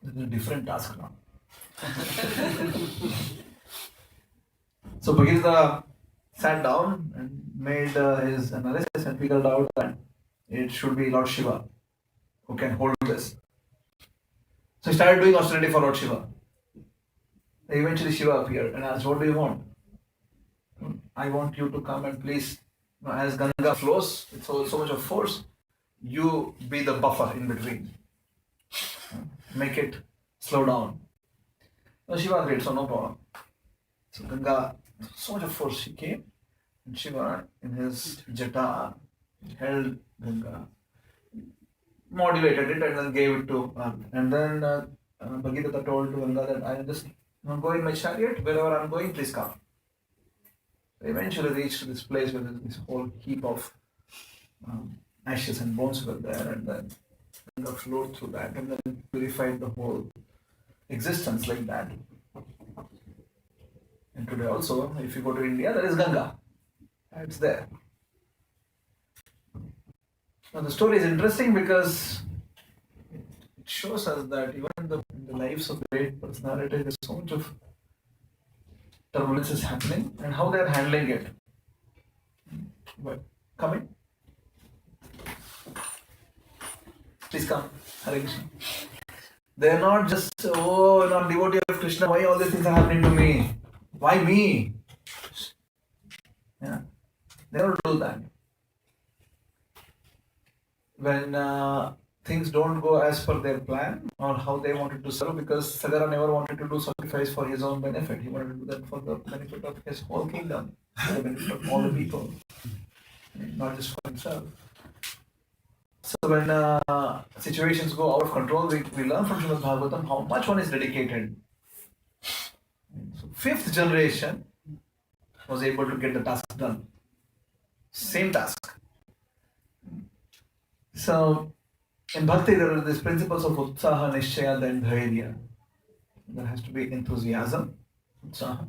This is a different task now. So Bhagiratha sat down and made his analysis and figured out that it should be Lord Shiva who can hold this. So he started doing austerity for Lord Shiva. Eventually Shiva appeared and asked, what do you want? I want you to come and please, as Ganga flows with so much of force, you be the buffer in between. make it slow down. No, Shiva agreed, so no problem. So Ganga, so much of force she came, and Shiva in his jata held Ganga, modulated it, and then gave it to and then Bhagirath told to Ganga that I am just go in my chariot, wherever I'm going, please come. They eventually reached this place where there's this whole heap of ashes and bones were there, and then Ganga flowed through that and then purified the whole existence like that. And today also, if you go to India, there is Ganga. It's there. Now the story is interesting because it shows us that even in the lives of great personalities, there's so much of turbulence is happening and how they are handling it. But coming. Please come. Hare Krishna. They are not just, oh, I'm devotee of Krishna, why all these things are happening to me? Why me? Yeah. They don't do that. When things don't go as per their plan or how they wanted to serve, because Sagara never wanted to do sacrifice for his own benefit. He wanted to do that for the benefit of his whole kingdom, for the benefit of all the people, not just for himself. So when situations go out of control, we learn from Srimad Bhagavatam how much one is dedicated. So 5th generation was able to get the task done. Same task. So in Bhakti there are these principles of Utsaha, Nishchaya, and Dhairya. There has to be enthusiasm, Utsaha,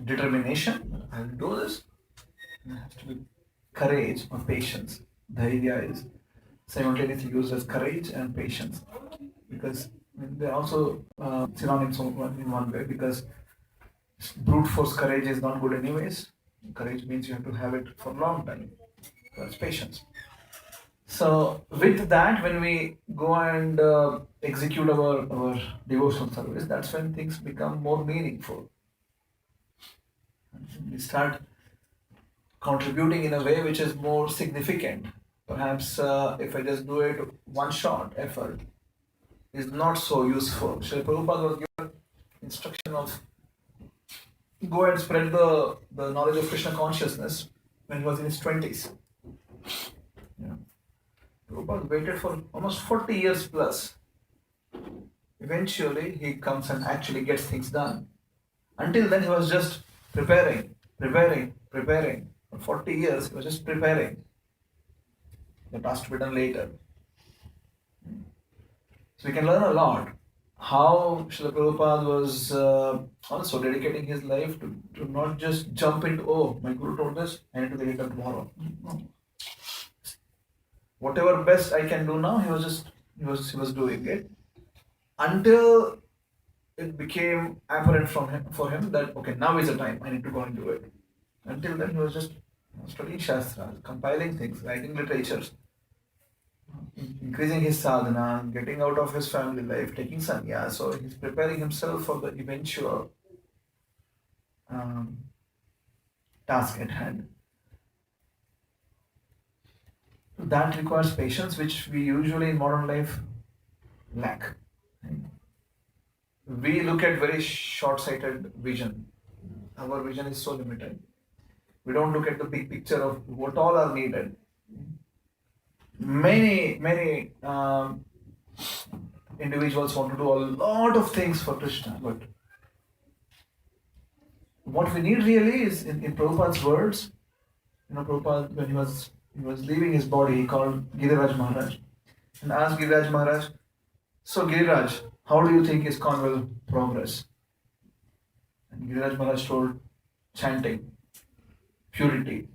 determination, I will do this. There has to be courage or patience. Dhairya is simultaneously used as courage and patience, because they're also synonyms in one way, because brute force courage is not good anyways. Courage means you have to have it for a long time. That's patience. So with that, when we go and execute our devotional service, that's when things become more meaningful. We start contributing in a way which is more significant. Perhaps if I just do it one shot effort is not so useful. Srila Prabhupada was given instruction of go and spread the knowledge of Krishna consciousness when he was in his 20s. Yeah. Prabhupada waited for almost 40 years plus. Eventually he comes and actually gets things done. Until then he was just preparing. For 40 years he was just preparing. That has to be done later. So we can learn a lot. How Srila Prabhupada was also dedicating his life to not just jump into, oh, my Guru told this, I need to get it done tomorrow. No. Whatever best I can do now, he was doing it. Until it became apparent for him that, okay, now is the time, I need to go and do it. Until then, he was just studying Shastras, compiling things, writing literatures, increasing his sadhana, getting out of his family life, taking sannyas. So he's preparing himself for the eventual task at hand. That requires patience, which we usually in modern life lack. We look at very short-sighted vision. Our vision is so limited. We don't look at the big picture of what all are needed. Many individuals want to do a lot of things for Krishna, but what we need really is, in Prabhupada's words, Prabhupada, when he was leaving his body, he called Giriraj Maharaj and asked Giriraj Maharaj, so Giriraj, how do you think ISKCON will progress? And Giriraj Maharaj told, chanting, purity,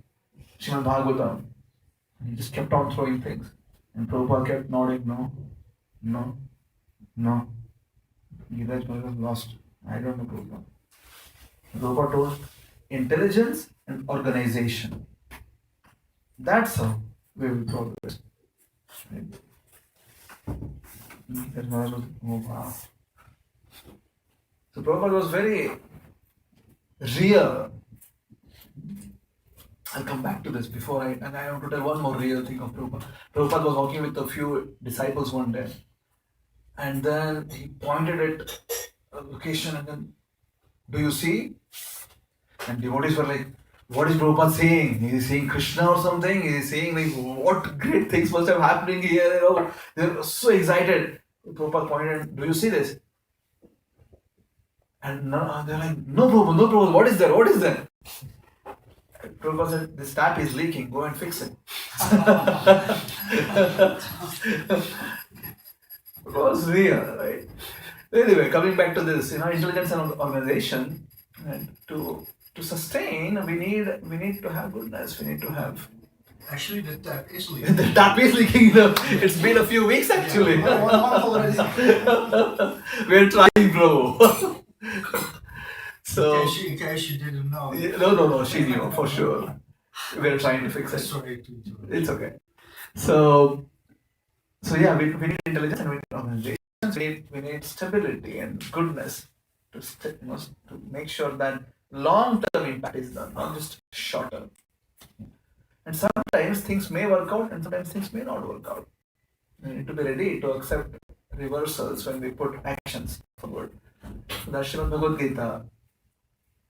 Srimad Bhagavatam. He just kept on throwing things. And Prabhupada kept nodding, no. Giriraj Maharaj was lost. I don't know Prabhupada. Prabhupada told, intelligence and organization. That's how we will progress. Right? Giriraj Maharaj was, oh wow. So Prabhupada was very real. I'll come back to this before I want to tell one more real thing of Prabhupada. Prabhupada was walking with a few disciples one day, And then he pointed at a location and then, do you see? And devotees were like, what is Prabhupada saying? Is he saying Krishna or something? Is he saying like what great things must have happening here? You know, they were so excited. Prabhupada pointed, do you see this? And no, they're like, no Prabhupada, what is there? What is there? Prabhupada said, this tap is leaking, go and fix it. It was real, right? Anyway, coming back to this, intelligence and organization, and to sustain, we need to have goodness. We need to have. Actually, the tap is leaking. The tap is leaking. It's been a few weeks actually. One month already. We're trying, bro. So. In case you didn't know. No, she knew for sure. We're trying to fix it. Sorry to interrupt. It's okay. So yeah, we need intelligence and we need organization. We need stability and goodness to make sure that long-term impact is done, not just short-term. And sometimes things may work out and sometimes things may not work out. We need to be ready to accept reversals when we put actions forward. So that's Srimad Bhagavad Gita.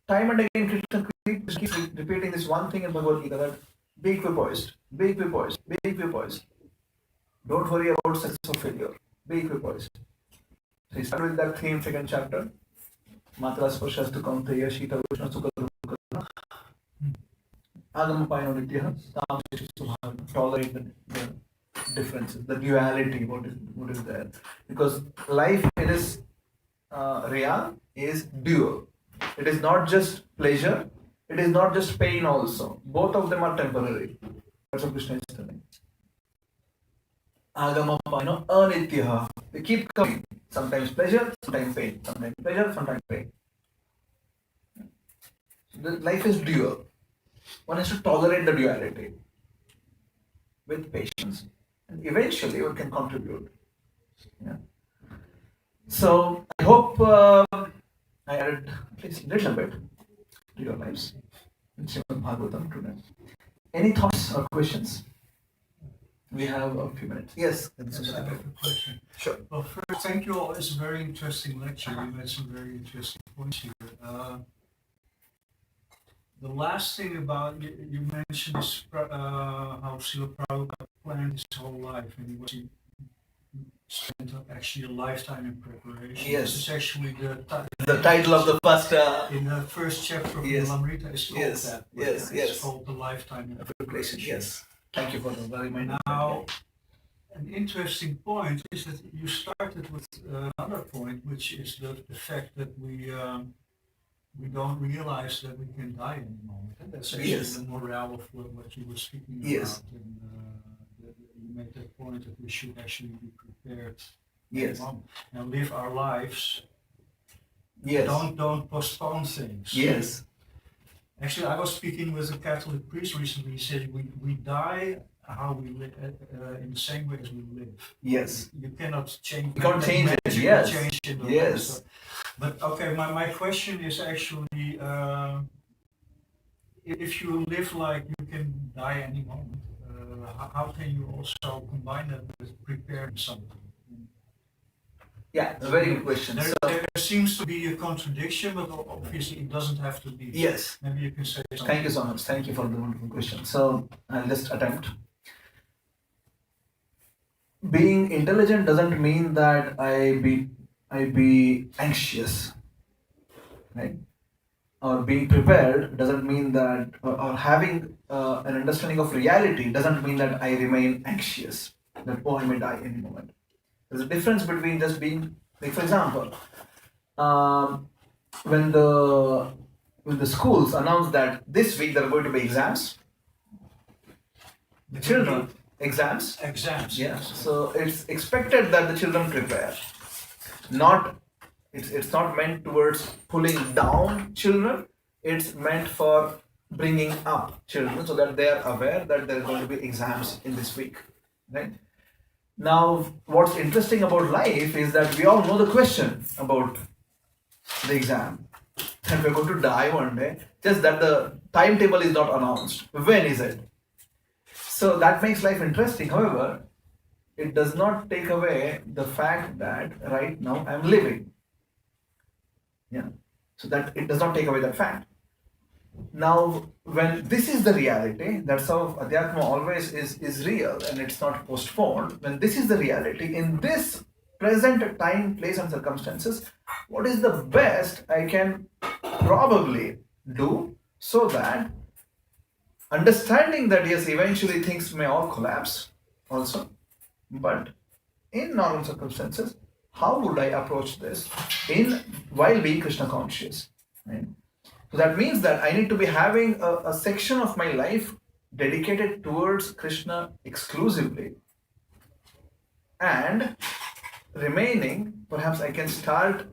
Time and again, Krishna keeps repeating this one thing in Bhagavad Gita, that be equipoised, be equipoised, be equipoised. Don't worry about success or failure. Be equipoised. So he started with that theme, second chapter. Matra sparshas tu kaunteya shita ushna sukha dukha agamapayano nitya tam shishtu subhana. Tolerate the differences, the duality, what is there. Because life in this realm is dual. It is not just pleasure, it is not just pain also. Both of them are temporary. That's what Krishna is telling. Agamapayano anitya. They keep coming. Sometimes pleasure, sometimes pain. Sometimes pleasure, sometimes pain. The life is dual. One has to tolerate the duality with patience. And eventually one can contribute. Yeah. So I hope I added at least a little bit to your lives in Srimad Bhagavatam today. Any thoughts or questions? We have a few minutes. Yes. Yes, I have a question. Sure. Well, first, thank you all. It's a very interesting lecture. You made some very interesting points here. The last thing about you mentioned is how Srila Prabhupada planned his whole life, and he spent actually a lifetime in preparation. Yes. This is actually The title of the first in the first chapter of Yes. Lamrita is called Yes. that. Yes. It's called the lifetime in preparation. preparation. Yes. Thank you for the very reminder. Now, an interesting point is that you started with another point, which is the fact that we don't realize that we can die in a moment. And that's actually Yes. the morale of what you were speaking Yes. about. And you made that point that we should actually be prepared Yes. and live our lives. Yes. Don't postpone things. Yes. Actually, I was speaking with a Catholic priest recently. He said we die how we live in the same way as we live. Yes. You cannot change. You can't change it, magically yes. change it or Yes. stuff. But okay, my question is actually, if you live like you can die any moment, how can you also combine that with preparing something? Yeah, a very good question. There, So, there seems to be a contradiction, but obviously it doesn't have to be. yes. Maybe you can say something. Thank you so much. Thank you for the wonderful question. So I'll just attempt. Being intelligent doesn't mean that I be anxious, right? Or being prepared doesn't mean that, or having an understanding of reality doesn't mean that I remain anxious, that oh, I may die any moment. There's a difference between just being, like for example, when the schools announce that this week there are going to be exams, the children, exams, Exams. yeah, so it's expected that the children prepare. It's not meant towards pulling down children, it's meant for bringing up children so that they are aware that there are going to be exams in this week, right? Now, what's interesting about life is that we all know the question about the exam, that we're going to die one day, just that the timetable is not announced. When is it? So that makes life interesting. However, it does not take away the fact that right now I'm living. Yeah. So that it does not take away that fact. Now, when this is the reality, that's how Adhyatma always is real and it's not postponed. When this is the reality, in this present time, place, and circumstances, what is the best I can probably do so that understanding that yes, eventually things may all collapse also, but in normal circumstances, how would I approach this in while being Krishna conscious? Right? So that means that I need to be having a section of my life dedicated towards Krishna exclusively, and remaining, perhaps I can start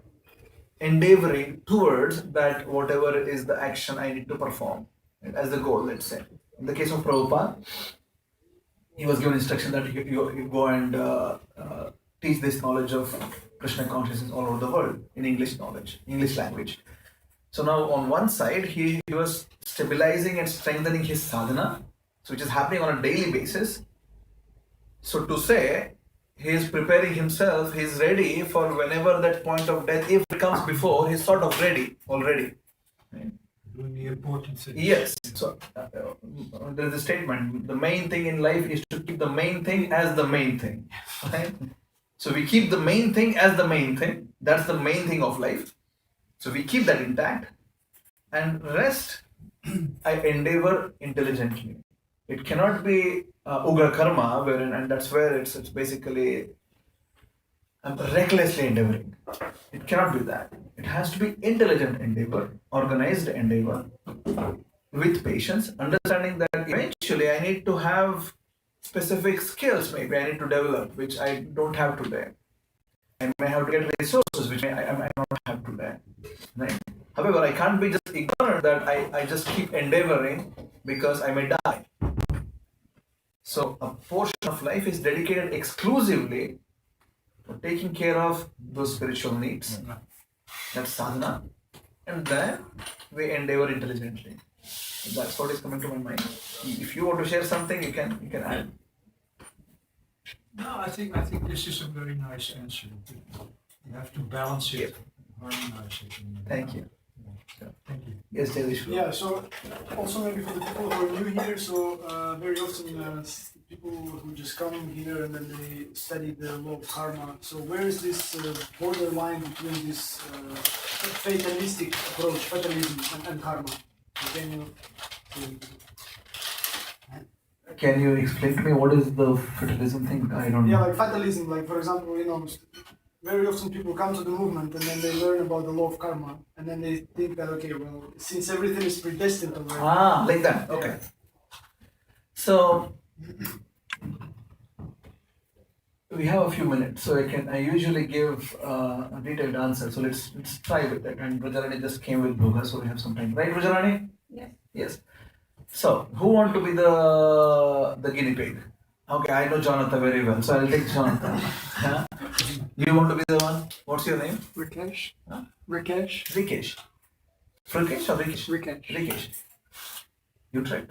endeavoring towards that whatever is the action I need to perform, right, as the goal, let's say. In the case of Prabhupada, he was given instruction that you go and teach this knowledge of Krishna consciousness all over the world in English language. So now on one side, he was stabilizing and strengthening his sadhana, so which is happening on a daily basis. So to say, he is preparing himself, he is ready for whenever that point of death, if it comes before, he's sort of ready already. Right? Doing the important things. Yes. So there is a statement, the main thing in life is to keep the main thing as the main thing. Right? So we keep the main thing as the main thing. That's the main thing of life. So we keep that intact, and rest I endeavor intelligently. It cannot be ugra karma, wherein, and that's where it's basically recklessly endeavoring. It cannot be that. It has to be intelligent endeavor, organized endeavor, with patience, understanding that eventually I need to have specific skills, maybe I need to develop, which I don't have today. I may have to get resources which I might not have today. Right? However, I can't be just ignorant that I just keep endeavoring because I may die. So a portion of life is dedicated exclusively for taking care of those spiritual needs. That's sadhana. And then we endeavor intelligently. That's what is coming to my mind. If you want to share something, you can add. No, I think this is a very nice answer. You have to balance it, harmonize it. Thank you. Thank you. Yes, Jagdish. Yeah, so also maybe for the people who are new here, so very often people who just come here and then they study the law of karma. So where is this borderline between this fatalistic approach, fatalism and karma? So Can you explain to me what is the fatalism thing? I don't yeah, know. like fatalism, like for example, very often people come to the movement and then they learn about the law of karma and then they think that, okay, well, since everything is predestined already. Ah, like that. Okay. So we have a few minutes, so I usually give a detailed answer. So let's try with that. And Brajarani just came with Bhoga, so we have some time. Right, Brajarani? Yes. Yes. So who want to be the guinea pig? Okay, I know Jonathan very well, so I'll take Jonathan. Yeah? You want to be the one? What's your name? Rikesh. Huh? Rikesh. Rikesh. Rikesh or Rikesh? Rikesh. Rikesh. You tried?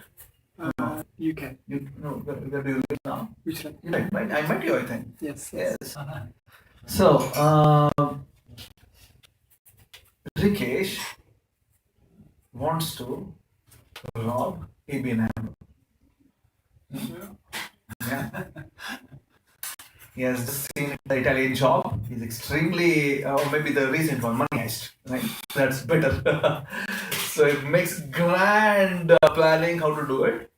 UK. Where do you live now? Which one? You tried, right? I met you, I think. Yes. Yes. So, Rikesh wants to rob Ibn Amr. Yeah. He has just seen the Italian job. He's extremely, or maybe the recent one, Money Heist, right? That's better. So it makes grand planning how to do it.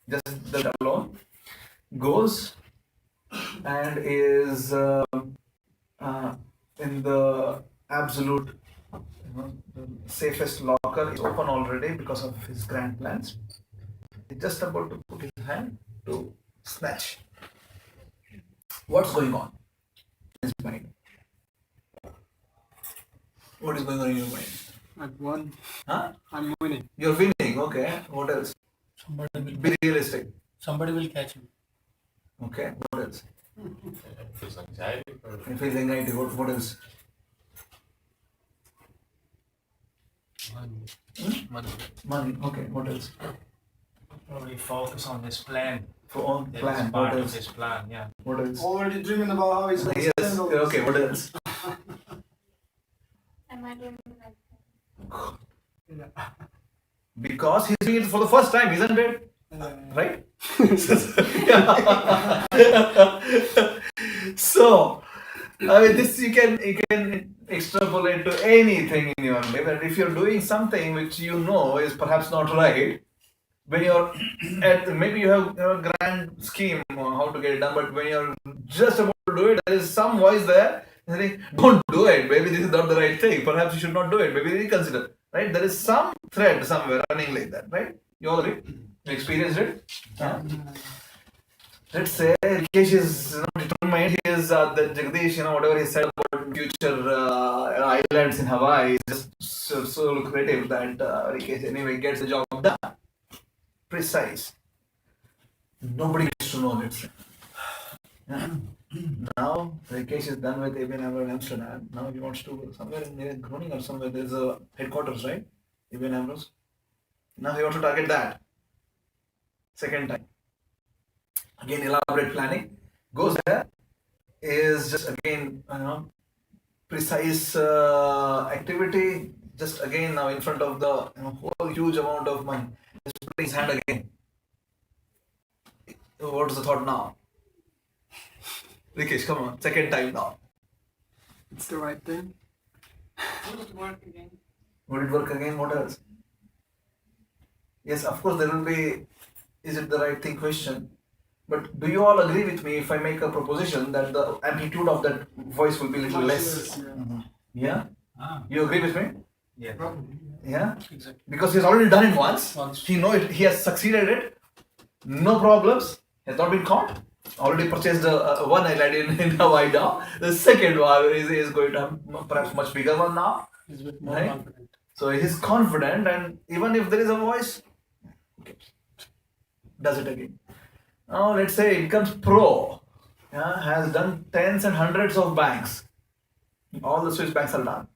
Just that alone. Goes and is in the absolute the safest locker is open already because of his grand plans. He's just about to put his hand to snatch. What's going on in his mind? What is going on in your mind? I've won. Huh? I'm winning. You're winning, okay. What else? Be realistic. Somebody will catch me. Okay. What else? Feels anxiety or He feels anxiety. What else? Money. Money. Okay. What else? Probably focus on this plan. own That plan. is part What of else? his plan, yeah. What else? Already dreaming about how he's gonna Yes. spend all this. Okay. What else? Am I doing like Because he's doing it for the first time, isn't it? Right? So, I mean, this you can extrapolate to anything in your life. And if you're doing something which you know is perhaps not right, when you're maybe you have a grand scheme on how to get it done, but when you're just about to do it, there is some voice there saying, "Don't do it. Maybe this is not the right thing. Perhaps you should not do it. Maybe reconsider." Right? There is some thread somewhere running like that. Right? You all agree? You experienced it? Yeah. Let's say Rikesh is determined. He is that Jagdish, whatever he said about future islands in Hawaii is just so lucrative that Rikesh anyway gets the job done. Precise. Nobody gets to know this. Yeah. Now Rikesh is done with ABN AMRO in Amsterdam. Now he wants to go somewhere in Groningen or somewhere. There's a headquarters, right? ABN AMRO's. Now he wants to target that. Second time. Again, elaborate planning. Goes there. Is just again, precise activity. Just again now in front of the whole huge amount of money. Just putting his hand again. What is the thought now? Rikesh, come on. Second time now. It's the right thing. Would it work again? Would it work again? What else? Yes, of course, there will be, is it the right thing question. But do you all agree with me if I make a proposition that the amplitude of that voice will be a little less? Yeah? You agree with me? Yeah. Probably. Yeah? Exactly. Because he's already done it once. Once. He know it. He has succeeded it. No problems. Has not been caught. Already purchased one island in Hawaii now. The second one is going to have perhaps much bigger one now. He's a bit more Right? confident. So he's confident, and even if there is a voice, okay, does it again. Now let's say it becomes pro. Yeah, has done tens and hundreds of banks. All the Swiss banks are done.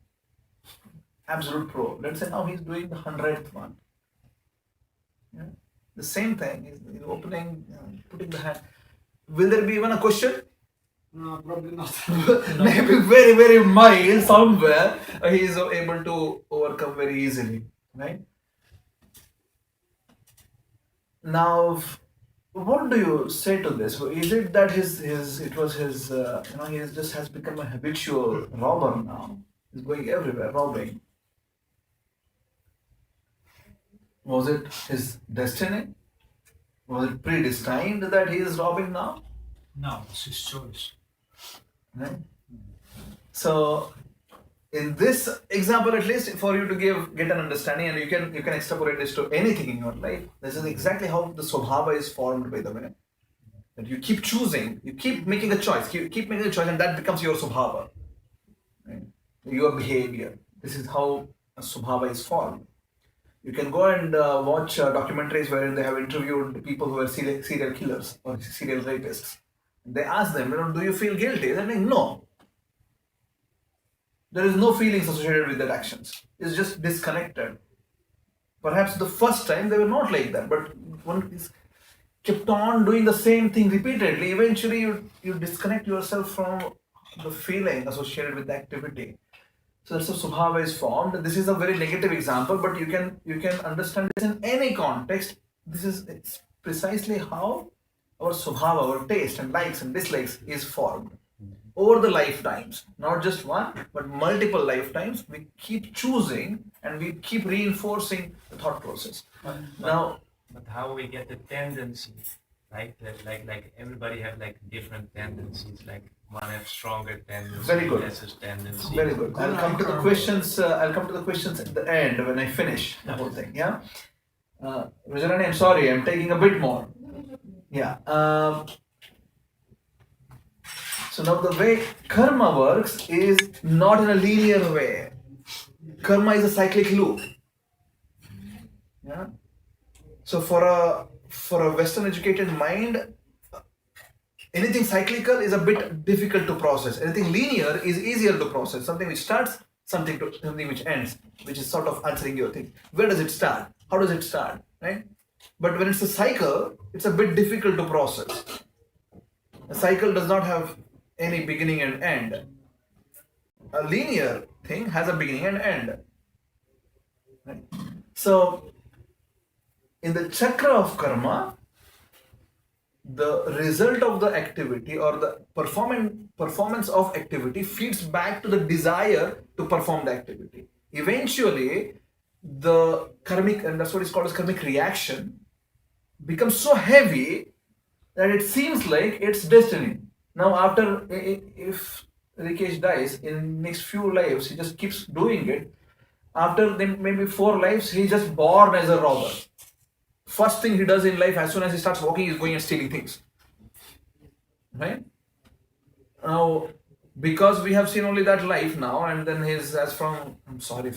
Absolute pro. Let's say now he's doing the 100th one. Yeah. The same thing. He's opening, putting the hand. Will there be even a question? No, probably not. Maybe very, very mild somewhere. He is able to overcome very easily. Right? Now, what do you say to this? Is it that he just has become a habitual robber now? He's going everywhere robbing. Was it his destiny? Was it predestined that he is robbing now? No, it's his choice. Right? So, in this example, at least for you to get an understanding, and you can extrapolate this to anything in your life. This is exactly how the Swabhava is formed, by the way. That you keep choosing, you keep making a choice, you keep making a choice, and that becomes your Swabhava. Right? Your behavior. This is how a Swabhava is formed. You can go and watch documentaries wherein they have interviewed people who are serial killers or serial rapists. They ask them, do you feel guilty? They're like, no. There is no feelings associated with their actions. It's just disconnected. Perhaps the first time they were not like that, but one is kept on doing the same thing repeatedly. Eventually, you disconnect yourself from the feeling associated with the activity. So that's how Swabhava is formed. This is a very negative example, but you can understand this in any context. It's precisely how our Swabhava, our taste and likes and dislikes is formed. Over the lifetimes, not just one, but multiple lifetimes, we keep choosing and we keep reinforcing the thought process. But how we get the tendency, right? Like everybody have like different tendencies. Like one have stronger tendencies, Very good. lesser tendencies. Very good. I'll come to the questions. I'll come to the questions at the end when I finish the whole thing. Yeah. Vijayarani, I'm sorry. I'm taking a bit more. Yeah. So now the way karma works is not in a linear way. Karma is a cyclic loop. Yeah. So for a Western educated mind, anything cyclical is a bit difficult to process. Anything linear is easier to process. Something which starts, something which ends, which is sort of answering your thing. Where does it start? How does it start? Right? But when it's a cycle, it's a bit difficult to process. A cycle does not have any beginning and end. A linear thing has a beginning and end. Right? So, in the chakra of karma, the result of the activity or the performance of activity feeds back to the desire to perform the activity. Eventually, the karmic, and that's what is called as karmic reaction, becomes so heavy that it seems like it's destiny. Now, after, if Rikesh dies, in next few lives, he just keeps doing it. After then maybe 4 lives, he's just born as a robber. First thing he does in life, as soon as he starts walking, he's going and stealing things. Right? Now, because we have seen only that life now, and then his, as from, I'm sorry,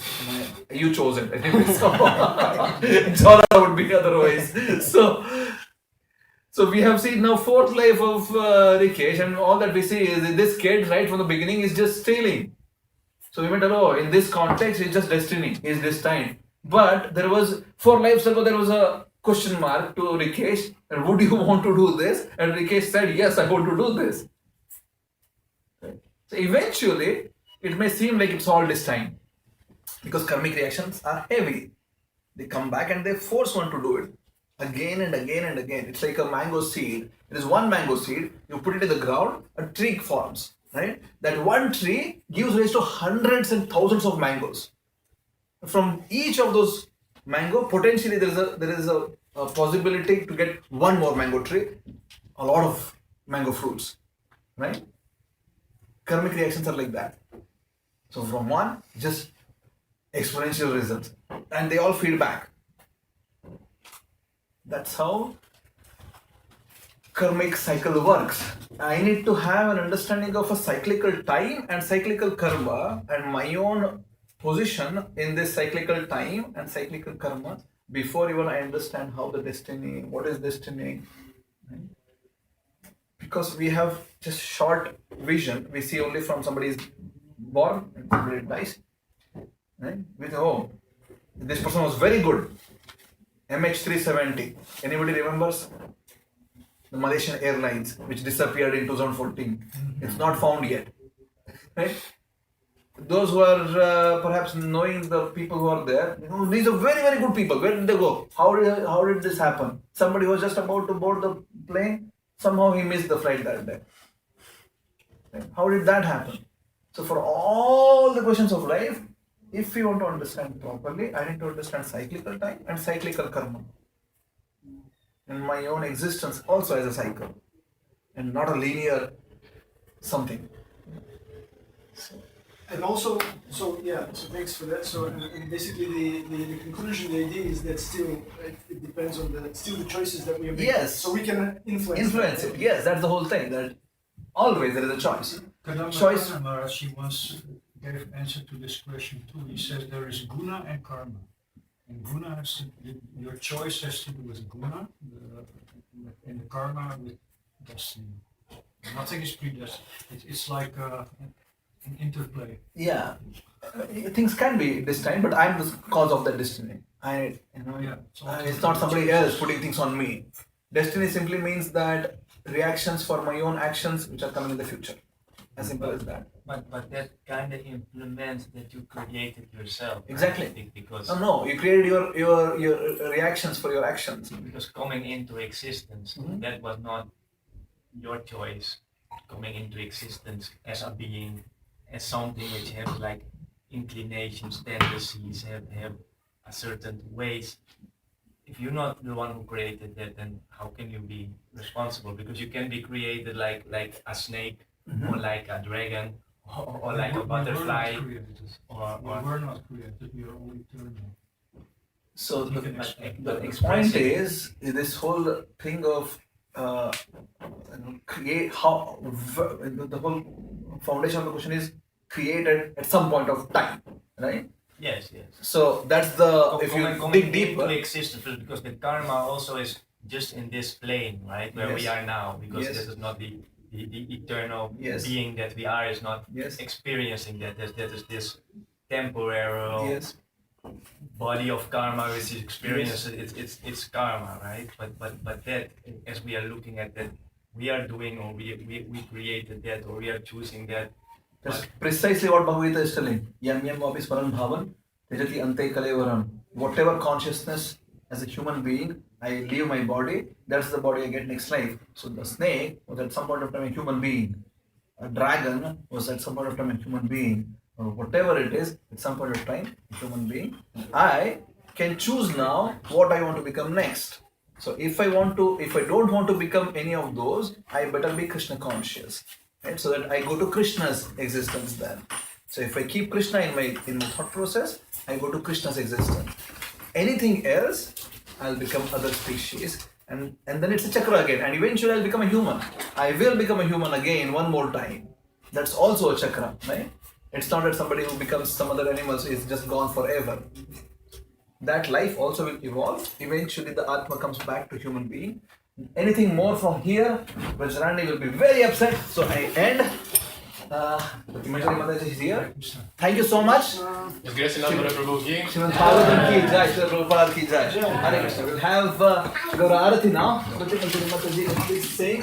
you chose it anyway, so Jala would be otherwise. So we have seen now 4th life of Rikesh, and all that we see is this kid right from the beginning is just stealing. So we went, oh, in this context, it's just destiny, he's destined. But there was 4 lives ago, there was a question mark to Rikesh, and would you want to do this? And Rikesh said, yes, I want to do this. So eventually, it may seem like it's all destined because karmic reactions are heavy. They come back and they force one to do it again and again and again. It's like a mango seed. It is one mango seed, you put it in the ground, a tree forms, right? That one tree gives rise to hundreds and thousands of mangoes. From each of those mango, potentially there is a possibility to get one more mango tree, a lot of mango fruits, right? Karmic reactions are like that. So from one, just exponential results, and they all feed back. That's how karmic cycle works. I need to have an understanding of a cyclical time and cyclical karma and my own position in this cyclical time and cyclical karma before even I understand how the destiny, what is destiny. Right? Because we have just short vision, we see only from somebody is born and somebody dies. Right? We think, oh, this person was very good. MH370. Anybody remembers? The Malaysian Airlines, which disappeared in 2014. It's not found yet. Right? Those who are perhaps knowing the people who are there, you know, these are very, very good people. Where did they go? How did this happen? Somebody was just about to board the plane, somehow he missed the flight that day. Right? How did that happen? So for all the questions of life, if we want to understand properly, I need to understand cyclical time and cyclical karma. And my own existence also as a cycle and not a linear something. And also, so thanks for that. So and basically the conclusion, the idea is that still it depends on the choices that we are making. Yes. So we can Influence it. Yes, that's the whole thing. That always there is a choice. Choice. She once gave answer to this question too. He says there is guna and karma. And guna has your choice has to do with guna, and the karma with destiny. Nothing is predestined. It's like an interplay. Yeah, things can be destined, but I'm the cause of that destiny. It's not somebody else putting things on me. Destiny simply means that reactions for my own actions which are coming in the future. As simple as that. But that kind of implements that you created yourself. Exactly. Right? Because No, you created your reactions for your actions. because coming into existence, that was not your choice. Coming into existence as a being, as something which has like inclinations, tendencies, have a certain ways. If you're not the one who created that, then how can you be responsible? Because you can be created like a snake, or like a dragon, or like a butterfly, We were not created. We are only eternal. So You the can expect point is this whole thing of create how the whole foundation of the question is created at some point of time, right? yes. So that's the if you Coming dig into deeper. existence, because the karma also is just in this plane, right, where we Yes. are now, because Yes. this is not the eternal Yes. being that we are, is not Yes. experiencing that. That is this temporary Yes. body of karma which is experienced. It's karma, right? But that, as we are looking at that, we are doing, or we created that, or we are choosing that. That's precisely what Bhagavad Gita is telling. Yam yam vapi smaran bhavan tejati ante kalevaram. Whatever consciousness as a human being, I leave my body, that's the body I get next life. So the snake was at some point of time a human being. A dragon was at some point of time a human being. Or whatever it is, at some point of time, a human being. I can choose now what I want to become next. So if I don't want to become any of those, I better be Krishna conscious. Right? So that I go to Krishna's existence then. So if I keep Krishna in my thought process, I go to Krishna's existence. Anything else, I'll become other species, and then it's a chakra again, and eventually I'll become a human. I will become a human again one more time. That's also a chakra, right? It's not that somebody who becomes some other animal is just gone forever. That life also will evolve. Eventually the Atma comes back to human being. Anything more from here, Vajrani will be very upset. So I end. Manjari Mataji is here. Thank you so much. Srimad Bhagavatam ki jai, Srila Prabhupada ki jai. Hare Krishna. We'll have Gaura Arati now. Manjari Mataji, please sing.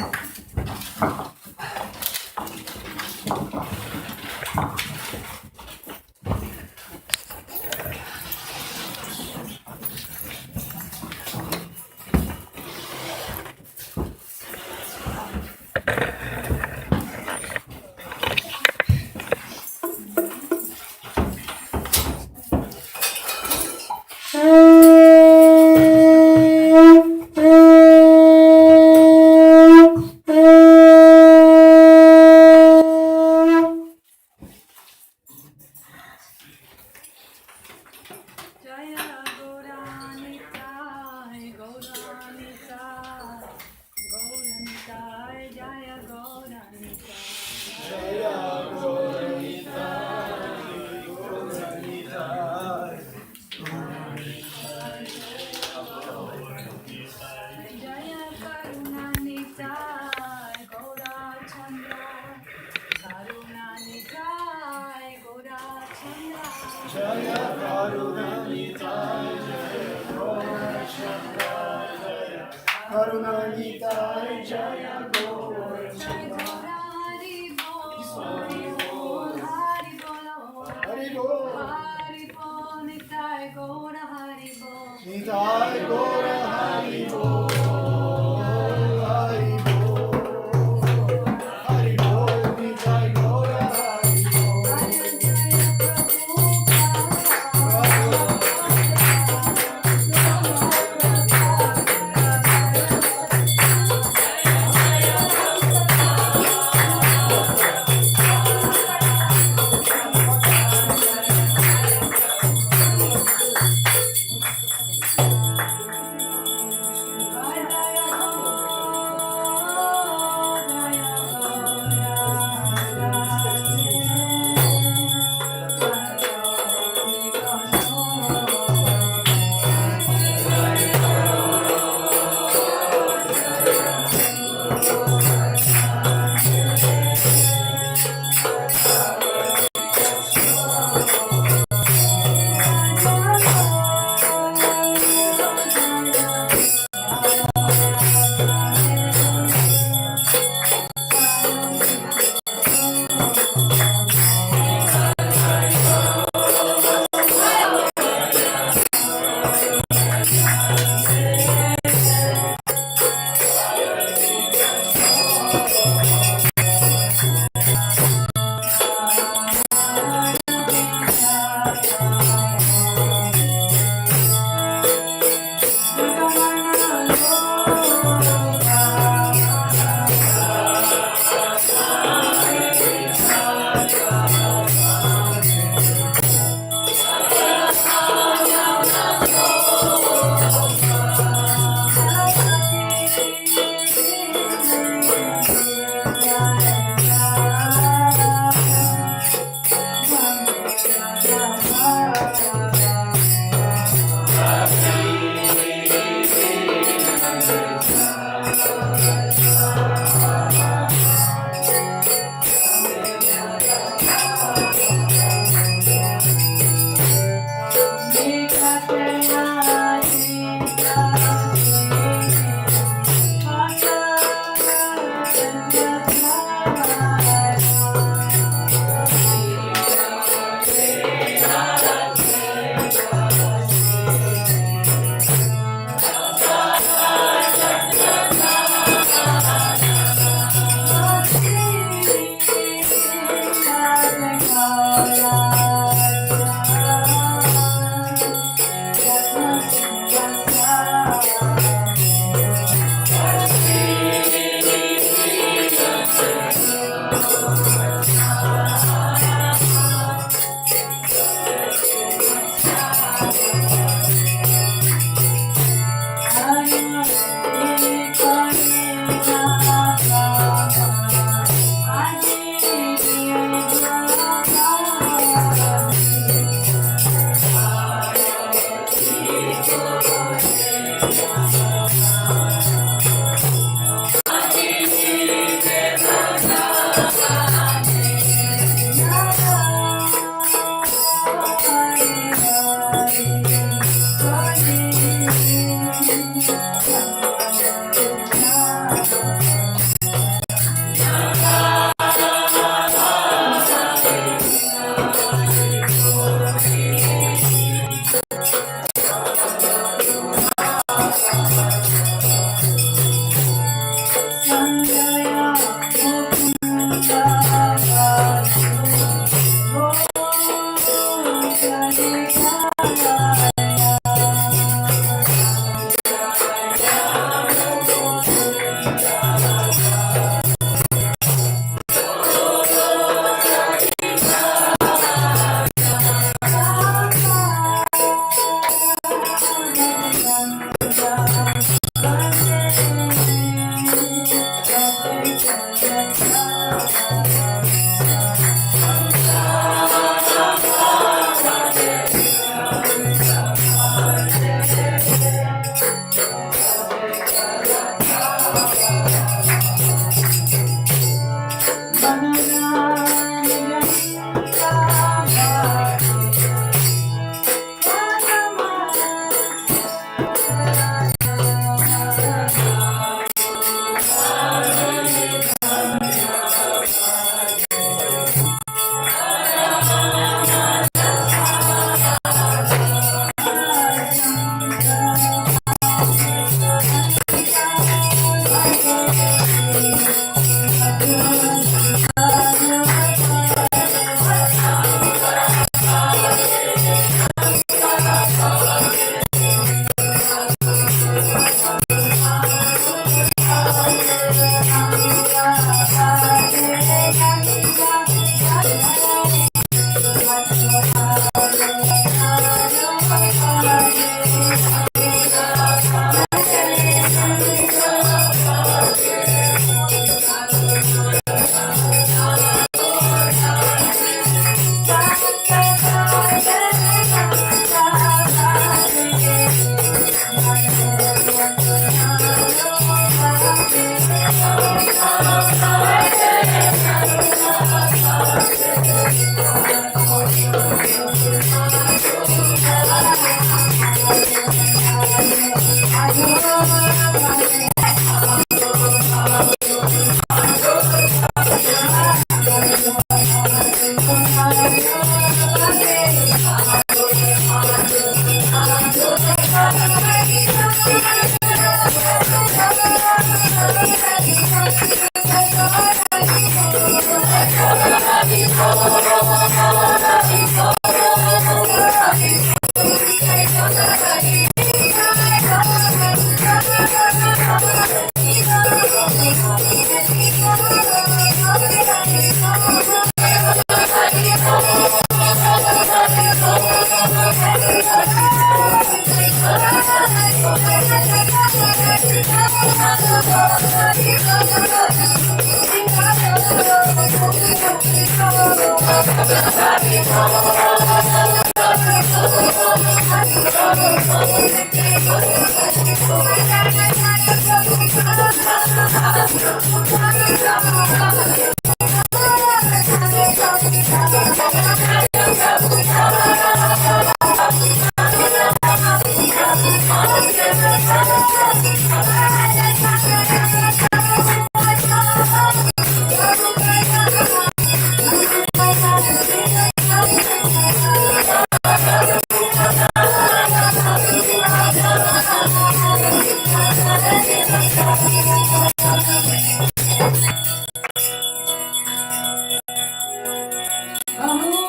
Oh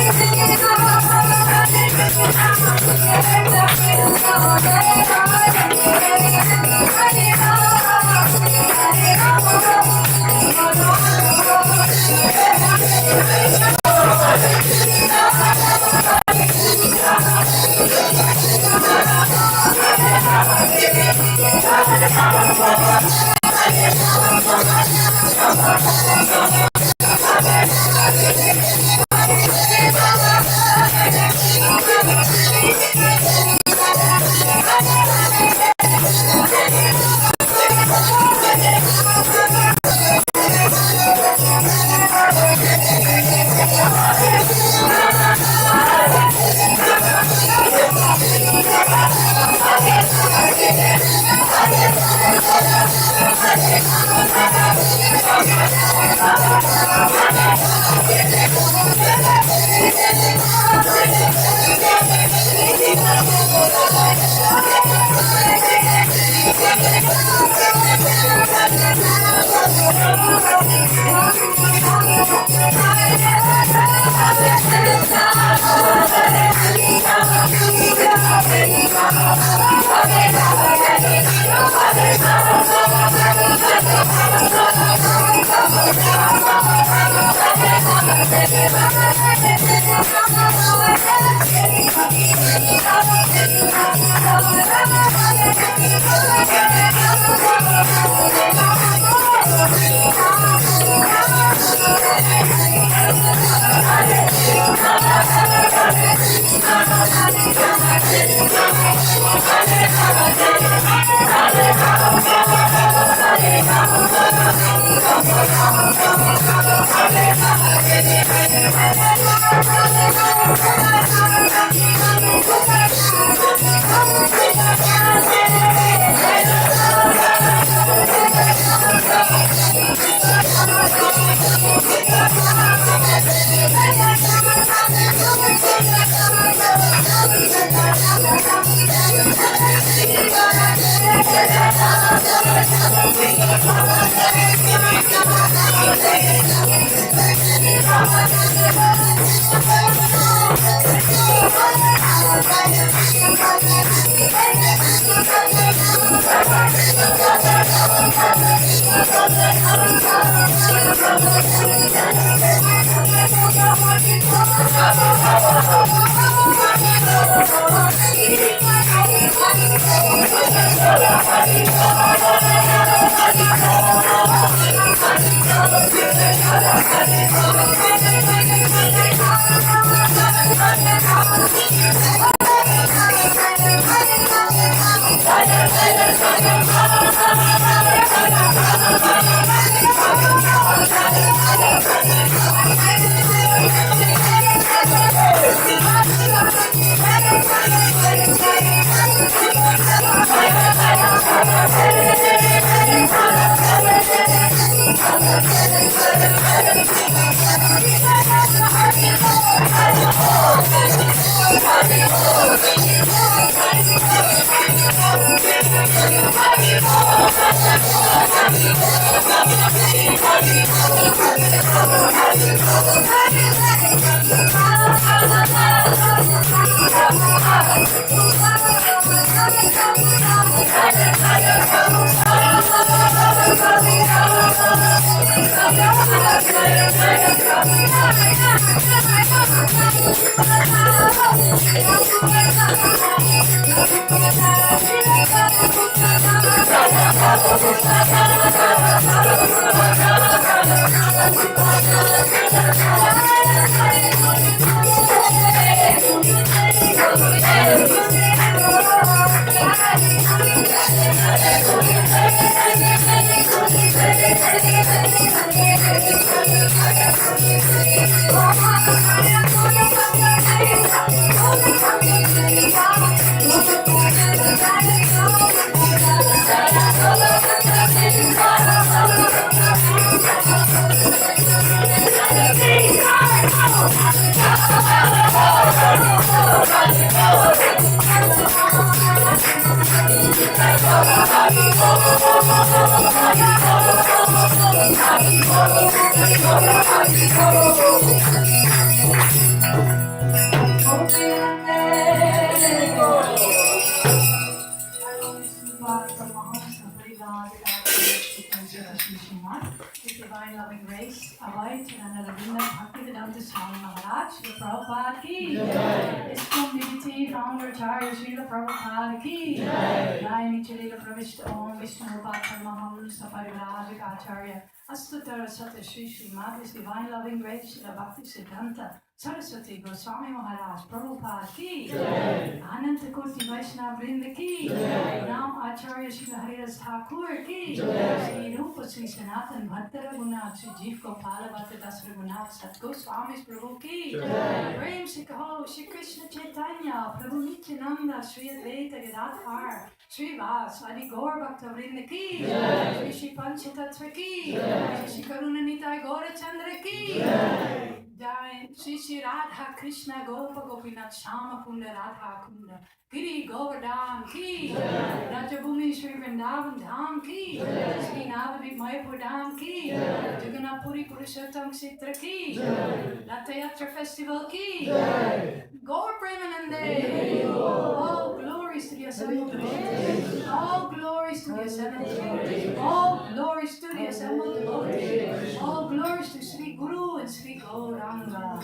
Thank you. Divine loving grace, Avoid and Ravindra Bhaktivedanta Swami Maharaj, Srila Prabhupada ki, ISKCON DBT founder Acharya Srila Prabhupada ki, Jai Nicharila Pravishta Om Vishnu Paramahamsa Parirajaka Acharya, Astutara Sata Shri Srimad, His Divine loving grace, Srila Bhakti Siddhanta Saraswati Goswami Maharaj, Prabhupada ki, Ananta Koti Vaishnava Vrinda ki, Ram Acharya Srila Haridas Thakur ki, Sri Rupa Sri Sanatan Bhatta Raghunath, Sri Jeev Gopala Bhatta Das Raghunath, Sat Goswamis Prabhu ki, Prem Sri Kaho, Sri Krishna Chaitanya, Prabhu Nityananda, Sri Advaita Gadadhar, Sri Vas, Adi Gaur Bhakta Vrinda ki, Sri Shri Panchatattva ki, Sri Karuna Nitai Gaura Chandra ki, Jai Sri Sri Radha Krishna Gopa Gopinath Shama Kunda Radha Kunda Giri Govardhan ki, Rajabhumi Sri Vrindavan Dham ki, Sri Navadvip Mayapur Dham ki, Jagannath Puri Purushottam Kshetra ki, Ratha Yatra Festival ki, Gaur Premanande, all glories to the assembled devotees, all glories to the assembled devotees, all glories to the assembled devotees, all glories to Sri Guru and Sri Gauranga.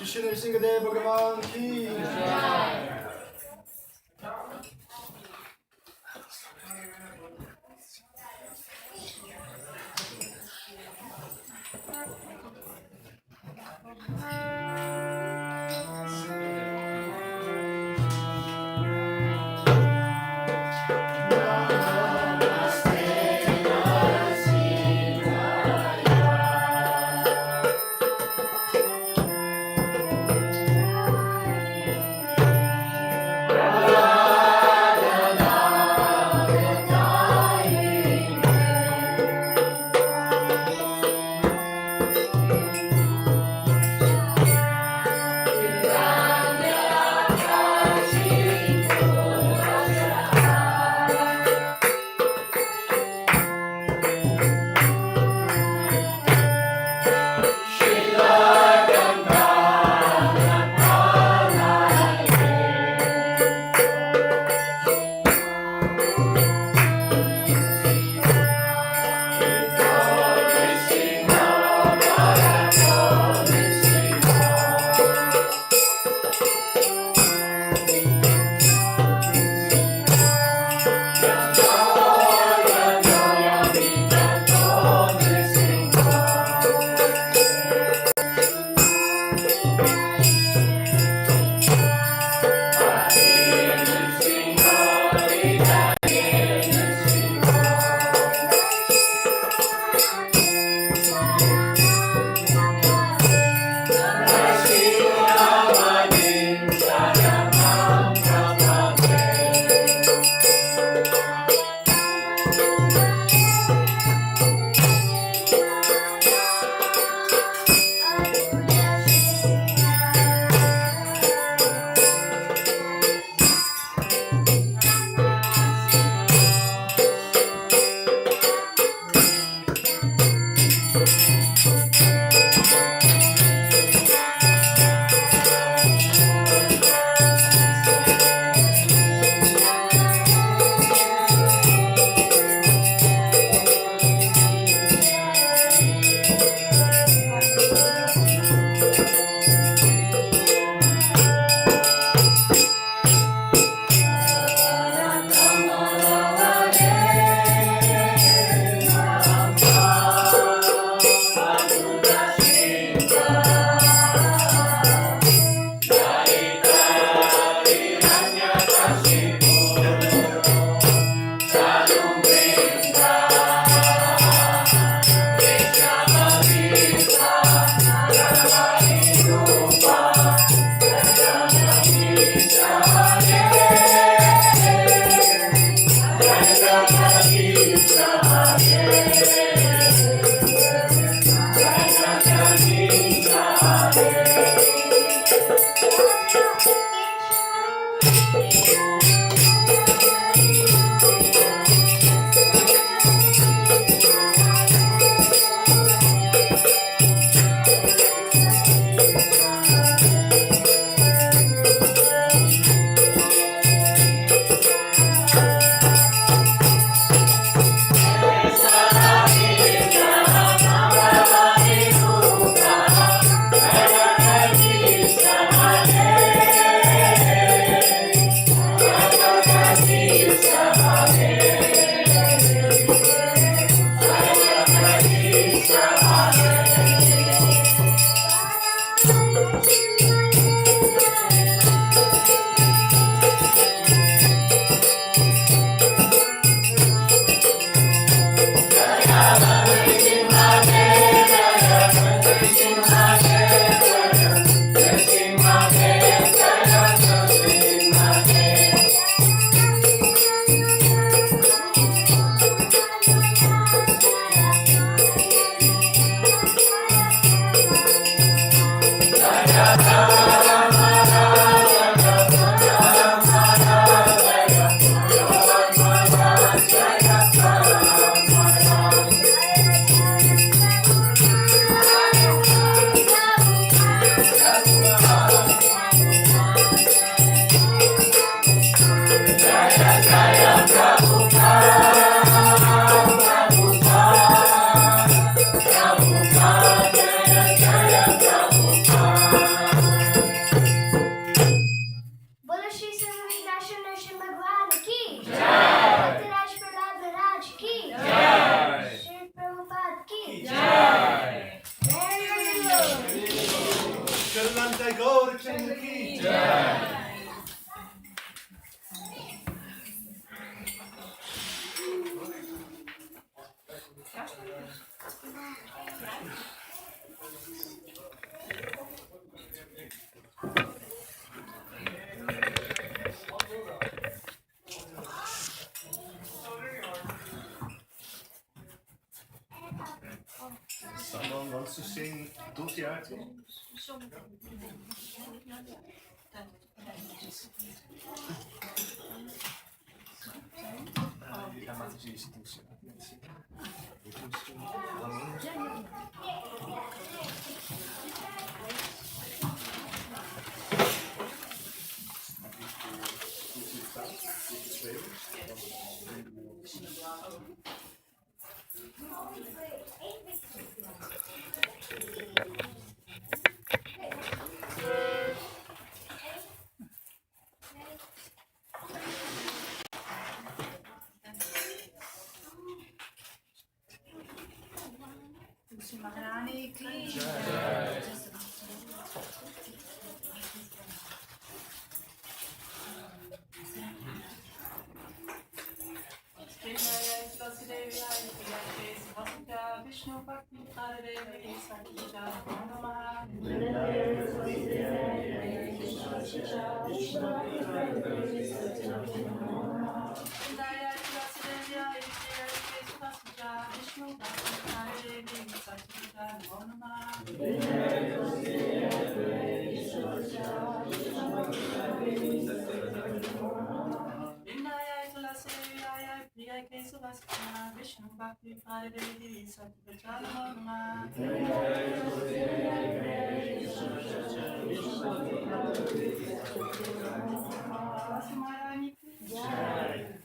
Shri Nrsimhadev Bhagavan ki. बोलो श्री स्वामी नाशन नरसिंह भगवान की जय। राज प्रहलाद महाराज की जय। श्री प्रभुपाद की जय। Shalanta Gaur Chand ki jai. Someone wants to sing Tulsi Arati? तुलसी महारानी की जय। विष्णु भक्ति देवी सच्चिदानंद विष्णु भक्ति देवी सच्चिदानंद Vishnu Bhakti Devi Satyajanama Maharani ki jai.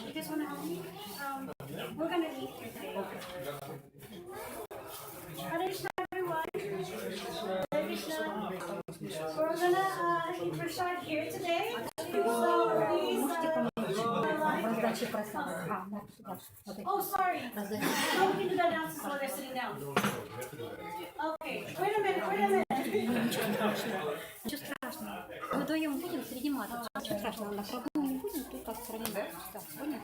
You guys want to help me? We're gonna eat. Hare Krishna, everyone. Hare Krishna. We're gonna eat prasad here today. So please. Oh, sorry. No, we can do that now since we're sitting down. Okay, wait a minute. Ничего страшного. Мы вдвоем будем среди матов. Ничего страшного. На кругу не будем, тут как в стране. Да, понял?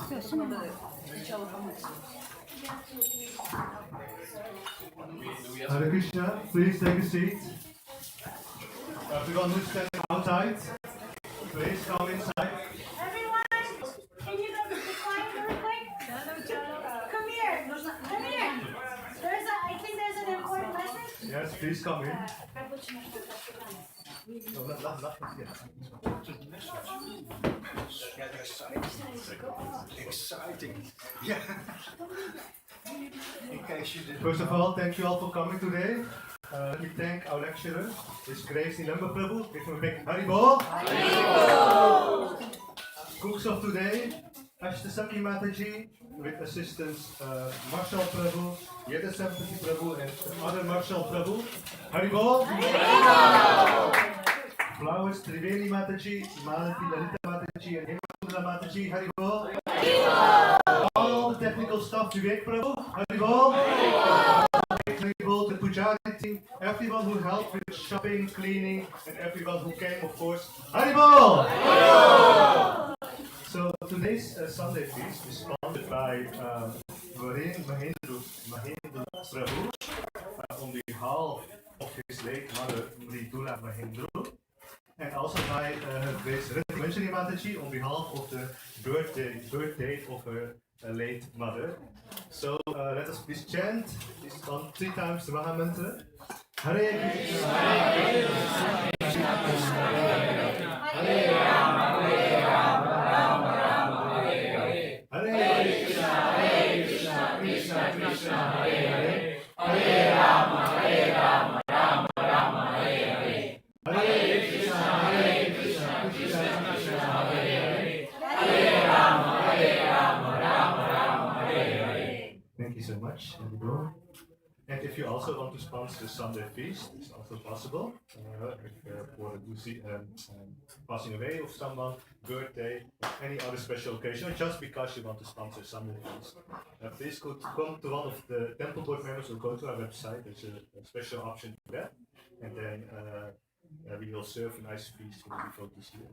Все, все нормально. Сначала помыться. Hare Krishna, please take a seat. Everyone who's standing outside, please come inside. Everyone, can you decline really quick? Come here. I think there's an important message. Yes, please come in. Exciting. Yeah. In case you didn't. First of all, thank you all for coming today. Let me thank our lecturer, His Grace Nilamber Prabhu. Give him a big Haribol. Cooks of today, Ashtasaki Mataji, with assistants Marshal Prabhu, Yeda Sampati Prabhu, and other Marshal Prabhu. Haribol. Flowers, Triveni Mataji, Malati Lalita Mataji, and Hemandra Mataji. Haribol. All the technical stuff, Vivek Prabhu. Haribol. The Pujari team, everyone who helped with shopping, cleaning, and everyone who came, of course. Haribol! So today's Sunday feast is sponsored by Mahendra Prabhu on behalf of his late mother Mridula Mahendra, and also by Grace Manjari Mataji on behalf of the birthday of her late mother. So let us please chant this on 3 times the Maha Mantra. Hare Krishna, Hare Krishna, Krishna Hare Hare, Hare Rama, Rama Rama, Hare Hare. Hare Krishna, Krishna Krishna, Hare Hare, Hare Rama, Rama Rama, Hare Hare. Hare Krishna, Krishna Krishna, Hare Hare, Hare Rama, Rama Rama, Hare Hare. Thank you so much. And if you also want to sponsor Sunday feast, it's also possible. For passing away of someone, birthday, or any other special occasion, or just because you want to sponsor Sunday feast. Please could come to one of the temple board members or go to our website. There's a special option for that, and then we will serve a nice feast for the devotees here.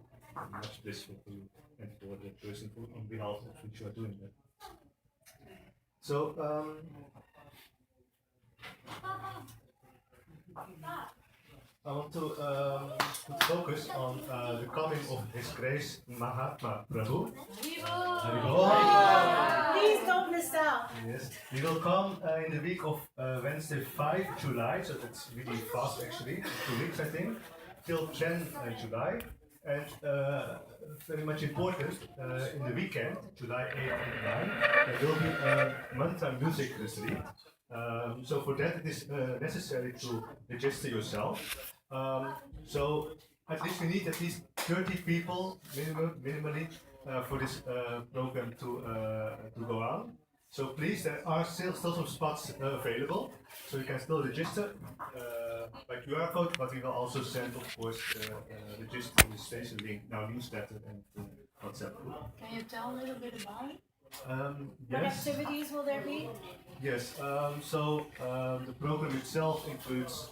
Much blissful for you and for the person on behalf of which you are doing that. So. I want to put focus on the coming of His Grace Mahatma Prabhu. Please don't miss out. Yes, he will come in the week of Wednesday 5 July, so that's really fast actually, 2 weeks I think, till 10 July. And very much important, in the weekend, July 8 and 9, there will be a mantra music retreat. So for that it is necessary to register yourself. So at least we need at least 30 people minimally for this program to go on. So please, there are still some spots available, so you can still register by QR code, but we will also send, of course, registration link, now newsletter and WhatsApp group. Can you tell a little bit about it? What Yes. activities will there be? Yes, so the program itself includes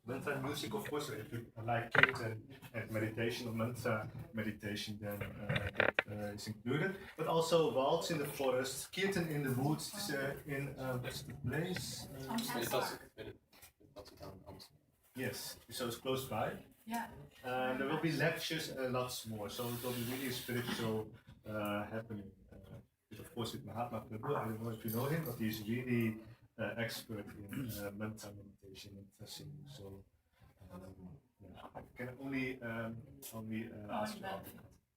mantra music, of course. If you like kirtan and meditation or mantra meditation, then that is included. But also waltz in the forest, kirtan in the woods, in what's the place? Yes, so it's close by. Yeah. There will be lectures and lots more, so it will be really a spiritual happening. Of course, with Mahatma Prabhu, I don't know if you know him, but he's really expert in mental meditation and singing. So I can only ask for it.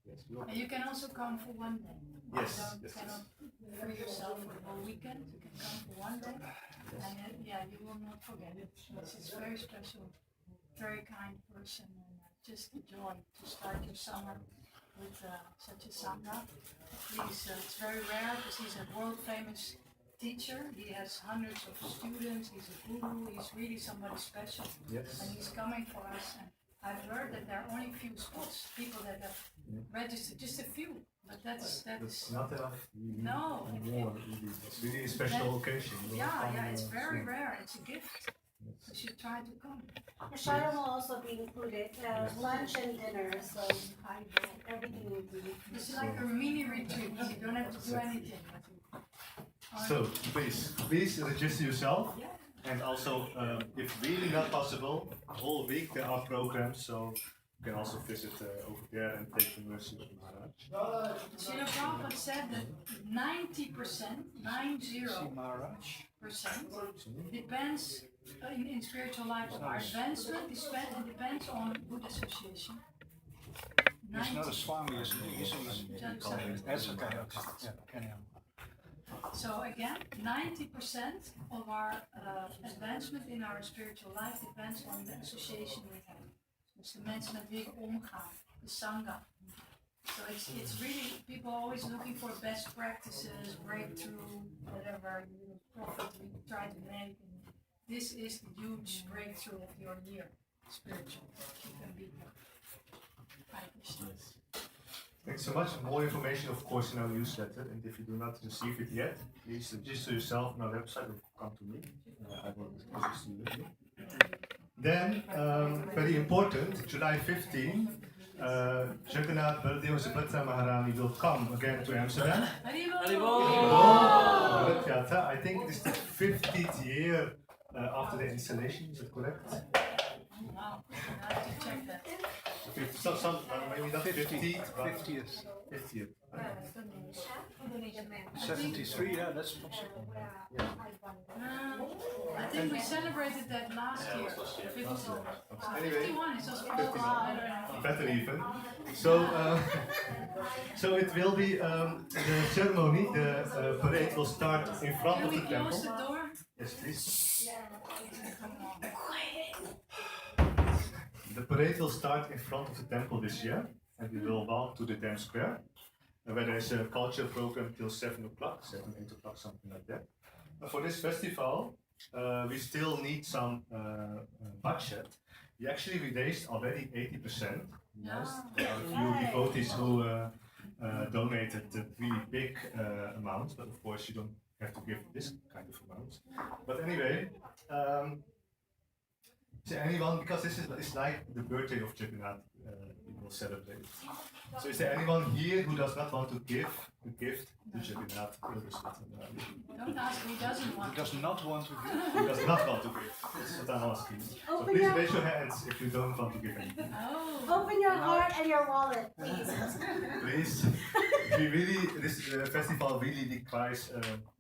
Yes, And you can also come for one day. Yes, You yes, cannot free yourself for the whole weekend. You can come for one day, and you will not forget it. It's very special, very kind person, and just a joy to start your summer with such a sangha. Please, it's very rare because he's a world famous teacher. He has hundreds of students. He's a guru. He's really somebody special. Yes. And he's coming for us. And I've heard that there are only few spots, people that have registered, just a few. But that's not enough. No. More, really. It's really a special occasion. It's very rare. It's a gift. You should try to come. Prashadam will also be included, lunch and dinner, so everything will be. It's like a mini retreat. You don't have to do anything. So please register yourself. And also, if really not possible, the whole week there are programs, so you can also visit over there and take the mercy of Maharaj. Srila Prabhupada said that 90%, 90% depends in spiritual life of our advancement depends on good association. He's not a Swami, is he? That's okay. Yeah, carry on. So again, 90% of our advancement in our spiritual life depends on the association with Him. Dus de mensen met wie we omgaan, de Sangha. So it's really, people are always looking for best practices, breakthrough, whatever profit we try to make. And this is the huge breakthrough of your year, spiritual. You can be here. Thanks so much. More information, of course, in our newsletter. And if you do not receive it yet, please register yourself on our website or come to me. I will register you with me. Then, very important, July 15, Jagannath Baladev and Subhadra Maharani will come again to Amsterdam. I think it is the 50th year after the installation, is that correct? Wow, I have to check that. Maybe not 50th, but 50th. 50th. 73, yeah, that's possible. I think we celebrated that last year. 51. Anyway, 51 is also possible. better even. So it will be the ceremony. The parade will start in front of the Can we close temple. the door? Yes, please. The parade will start in front of the temple this year, and we will walk to the Dam Square, where there is a culture program till 7 o'clock, 7, 8 o'clock, something like that. For this festival, we still need some budget. We raised already 80%. Yes, there are a few devotees who donated really big amounts, but of course you don't have to give this kind of amount. But anyway, is there anyone, because this is it's like the birthday of Jagannath, we will celebrate. So is there anyone here who does not want to give a gift to Jagannath? Don't ask who doesn't want Who does not want to give? Who does not want to give? That's what I'm asking. So Open please your- raise your hands if you don't want to give anything. Oh. Open your heart and your wallet, please. Please. This festival really requires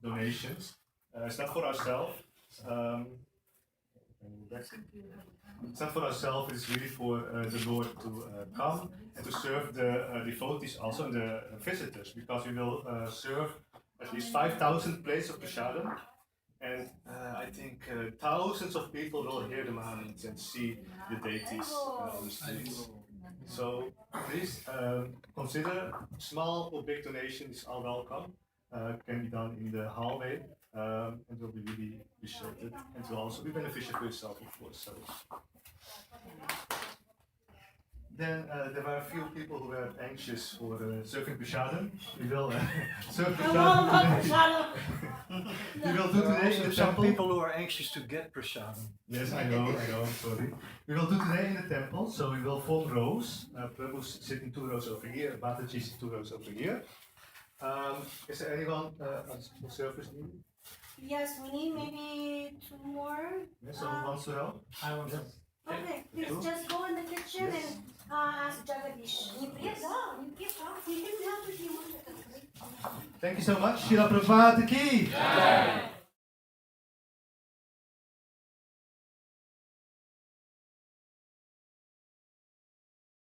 donations. It's not for ourselves. It's not for ourselves, it's really for the Lord to come and to serve the devotees also and the visitors, because we will serve at least 5,000 plates of prasadam, and I think thousands of people will hear the Mahamins and see the deities on the streets. So please consider small or big donations are welcome, can be done in the hallway. And will be really appreciated, and will also be beneficial for yourself, of course. So then there were a few people who were anxious for serving prasadam. We will serve prasadam. We will do today in the Some temple. people who are anxious to get prasadam. Yes, I know, sorry. We will do today in the temple, so we will form rows. Prabhu's sitting 2 rows over here, Mataji sitting 2 rows over here. Is there anyone for service needed? Yes, we need maybe 2 more. Yes, someone wants to help? I want to. Okay, please just go in the kitchen and ask Jagadish. You can help if you want. Thank you so much. Srila Prabhupada ki!